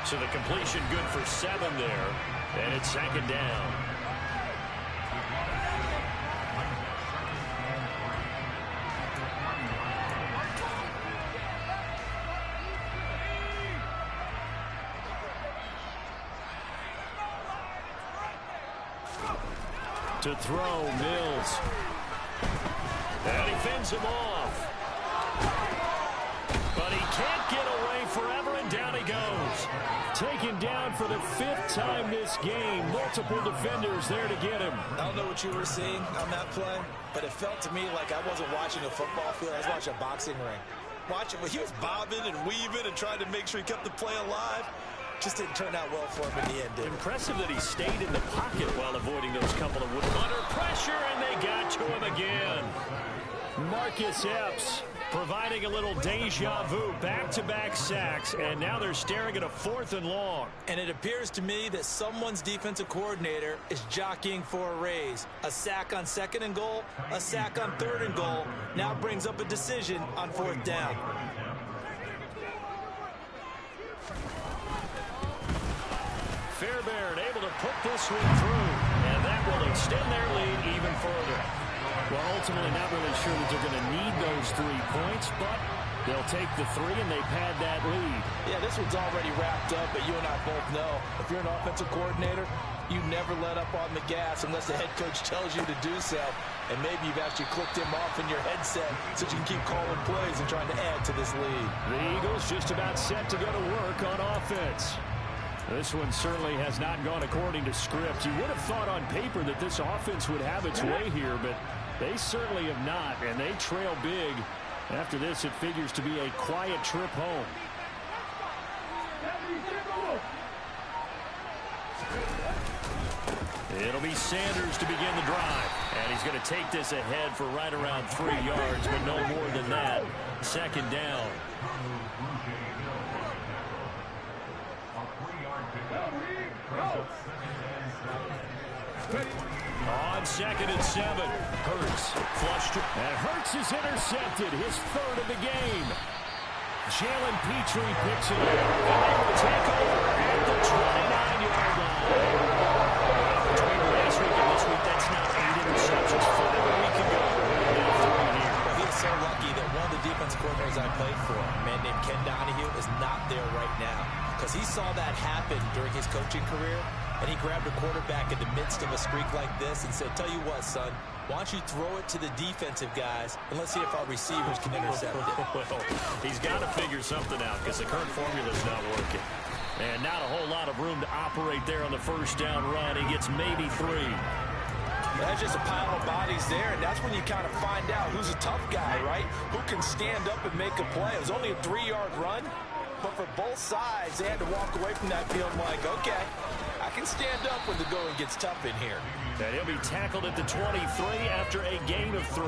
So the completion good for 7 there, and it's 2nd down. To throw, Mills. And he fends him off. But he can't get away forever, and down he goes. Taken down for the 5th time this game. Multiple defenders there to get him. I don't know what you were seeing on that play, but it felt to me like I wasn't watching a football field. I was watching a boxing ring. Watching, he was bobbing and weaving and trying to make sure he kept the play alive. Just didn't turn out well for him in the end, did it? Impressive that he stayed in the pocket while avoiding those couple of wood. Under pressure, and they got to him again. Marcus Epps providing a little deja vu, back-to-back sacks, and now they're staring at a 4th and long. And it appears to me that someone's defensive coordinator is jockeying for a raise. A sack on 2nd and goal, a sack on 3rd and goal, now brings up a decision on 4th down. Fairbairn able to put this one through, and that will extend their lead even further. Well, ultimately, not really sure that they're going to need those 3 points, but they'll take the 3, and they pad that lead. Yeah, this one's already wrapped up, but you and I both know if you're an offensive coordinator, you never let up on the gas unless the head coach tells you to do so. And maybe you've actually clicked him off in your headset so you can keep calling plays and trying to add to this lead. The Eagles just about set to go to work on offense. This one certainly has not gone according to script. You would have thought on paper that this offense would have its way here, but they certainly have not, and they trail big. After this, it figures to be a quiet trip home. It'll be Sanders to begin the drive. And he's going to take this ahead for right around 3 yards, but no more than that. Second down. On 2nd and 7. Hurts flushed. And Hurts is intercepted. His 3rd of the game. Jalen Petrie picks it up. And they will take over at the 29-yard line. Between last week and this week, that's now 8 interceptions. 5 a week ago. Well, he is so lucky that one of the defense coordinators I played for, a man named Ken Donahue, is not there right now. Because he saw that happen during his coaching career, and he grabbed a quarterback in the midst of a streak like this and said, tell you what, son, why don't you throw it to the defensive guys, and let's see if our receivers can intercept it. Well, he's got to figure something out because the current formula is not working. And not a whole lot of room to operate there on the first down run. He gets maybe 3. That's just a pile of bodies there, and that's when you kind of find out who's a tough guy, right? Who can stand up and make a play. It was only a 3-yard run, but for both sides, they had to walk away from that feeling like, okay, I can stand up when the going gets tough in here. And he'll be tackled at the 23 after a gain of 3.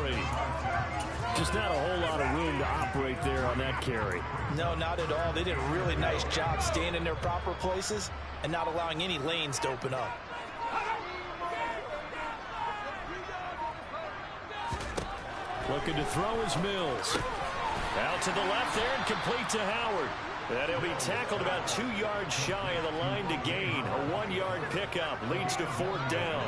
Just not a whole lot of room to operate there on that carry. No, not at all. They did a really nice job staying in their proper places and not allowing any lanes to open up. Looking to throw is Mills. Out to the left there and complete to Howard. And he'll be tackled about 2 yards shy of the line to gain. A 1-yard pickup leads to 4th down.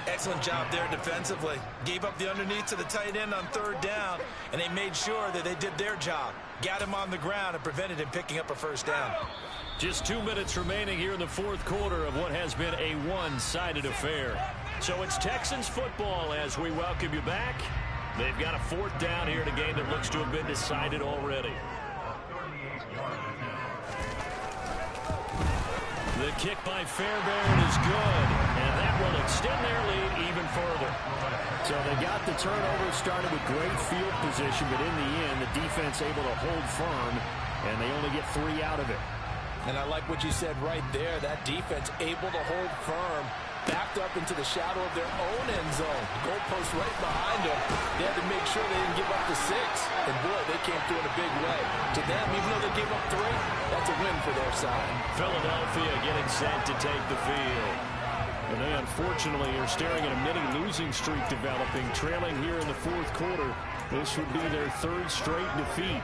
Excellent job there defensively. Gave up the underneath to the tight end on 3rd down, and they made sure that they did their job. Got him on the ground and prevented him picking up a 1st down. Just 2 minutes remaining here in the 4th quarter of what has been a one-sided affair. So it's Texans football as we welcome you back. They've got a 4th down here in a game that looks to have been decided already. The kick by Fairbairn is good, and that will extend their lead even further. So they got the turnover started with great field position, but in the end, the defense able to hold firm, and they only get 3 out of it. And I like what you said right there. That defense able to hold firm, backed up into the shadow of their own end zone. Goalpost right behind them. They had to make sure they didn't give up the 6. And boy, they came through in a big way. To them, even though they gave up 3, that's a win for their side. Philadelphia getting set to take the field. And they unfortunately are staring at a mini losing streak developing, trailing here in the 4th quarter. This would be their 3rd straight defeat.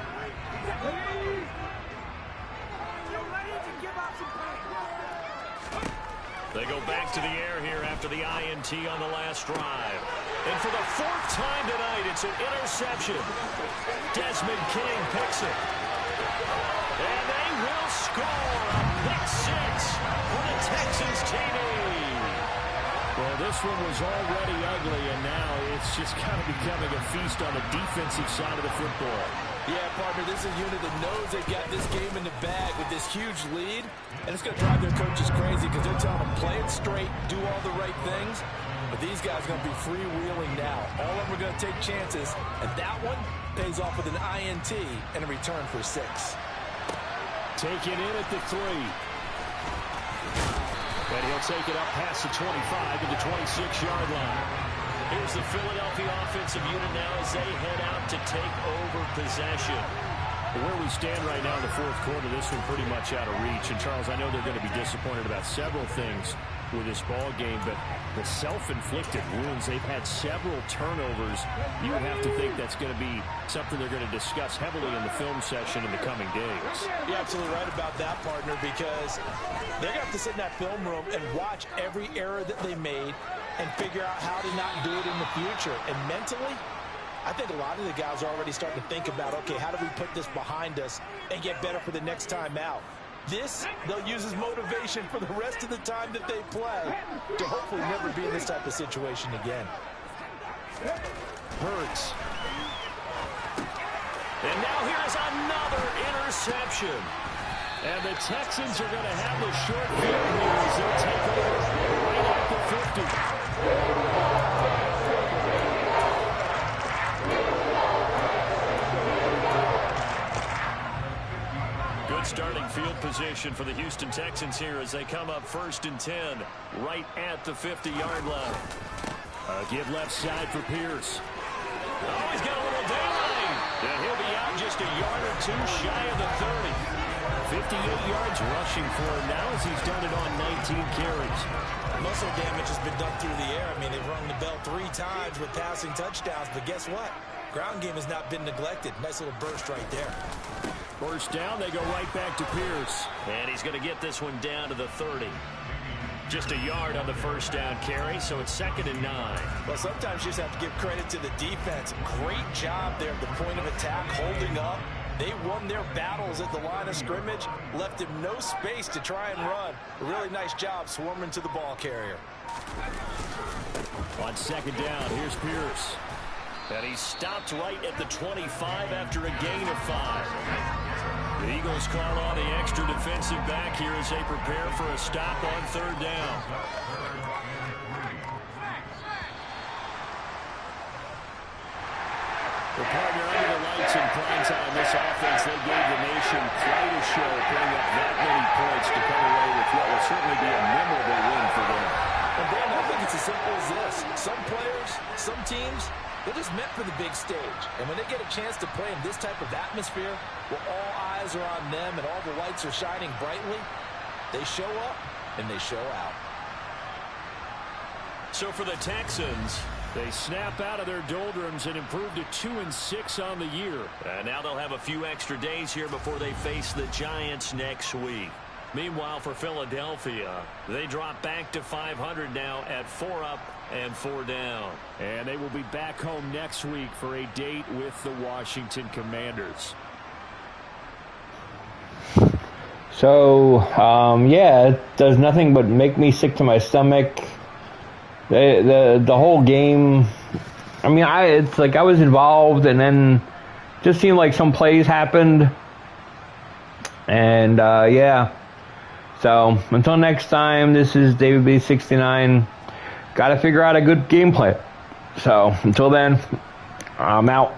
They go back to the air here after the INT on the last drive. And for the 4th time tonight, it's an interception. Desmond King picks it. And they will score a pick 6 for the Texans TD. Well, this one was already ugly, and now it's just kind of becoming a feast on the defensive side of the football. Yeah, partner, this is a unit that knows they've got this game in the bag with this huge lead, and it's going to drive their coaches crazy because they're telling them play it straight, do all the right things, but these guys are going to be freewheeling now. All of them are going to take chances, and that one pays off with an INT and a return for 6. Taken in at the 3. And he'll take it up past the 25 to the 26-yard line. Here's the Philadelphia offensive unit now as they head out to take over possession. Where we stand right now in the 4th quarter, this one pretty much out of reach. And, Charles, I know they're going to be disappointed about several things with this ball game, but the self-inflicted wounds, they've had several turnovers. You would have to think that's going to be something they're going to discuss heavily in the film session in the coming days. You're absolutely right about that, partner, because they're going to have to sit in that film room and watch every error that they made and figure out how to not do it in the future. And mentally, I think a lot of the guys are already starting to think about, okay, how do we put this behind us and get better for the next time out? This, they'll use as motivation for the rest of the time that they play to hopefully never be in this type of situation again. Hurts. And now here's another interception. And the Texans are going to have the short field here as they'll take over right at the 50. Good starting field position for the Houston Texans here as they come up 1st and 10 right at the 50-yard line. Give left side for Pierce. Oh, he's got a little daylight. And he'll be out just a yard or two shy of the 30. 58 yards rushing for him now as he's done it on 19 carries. Muscle damage has been done through the air. I mean, they've rung the bell 3 times with passing touchdowns, but guess what? Ground game has not been neglected. Nice little burst right there. First down, they go right back to Pierce. And he's going to get this one down to the 30. Just a yard on the first down carry, so it's 2nd and 9. Well, sometimes you just have to give credit to the defense. Great job there at the point of attack, holding up. They won their battles at the line of scrimmage, left him no space to try and run. A really nice job swarming to the ball carrier. On 2nd down, here's Pierce. And he stopped right at the 25 after a gain of 5. The Eagles call on the extra defensive back here as they prepare for a stop on 3rd down. The partner under the lights in prime time. This offense, they gave the nation quite a show, putting up that many points to come away with what will certainly be a memorable win for them. And Ben, I think it's as simple as this. Some players, some teams, they're just meant for the big stage. And when they get a chance to play in this type of atmosphere, where all eyes are on them and all the lights are shining brightly, they show up and they show out. So for the Texans, they snap out of their doldrums and improve to 2-6 on the year. And now they'll have a few extra days here before they face the Giants next week. Meanwhile, for Philadelphia, they drop back to 500 now at 4 up and 4 down. And they will be back home next week for a date with the Washington Commanders. So, yeah, it does nothing but make me sick to my stomach. The whole game, I mean, it's like I was involved, and then just seemed like some plays happened. And, yeah. So, until next time, this is David B69. Got to figure out a good game plan. So, until then, I'm out.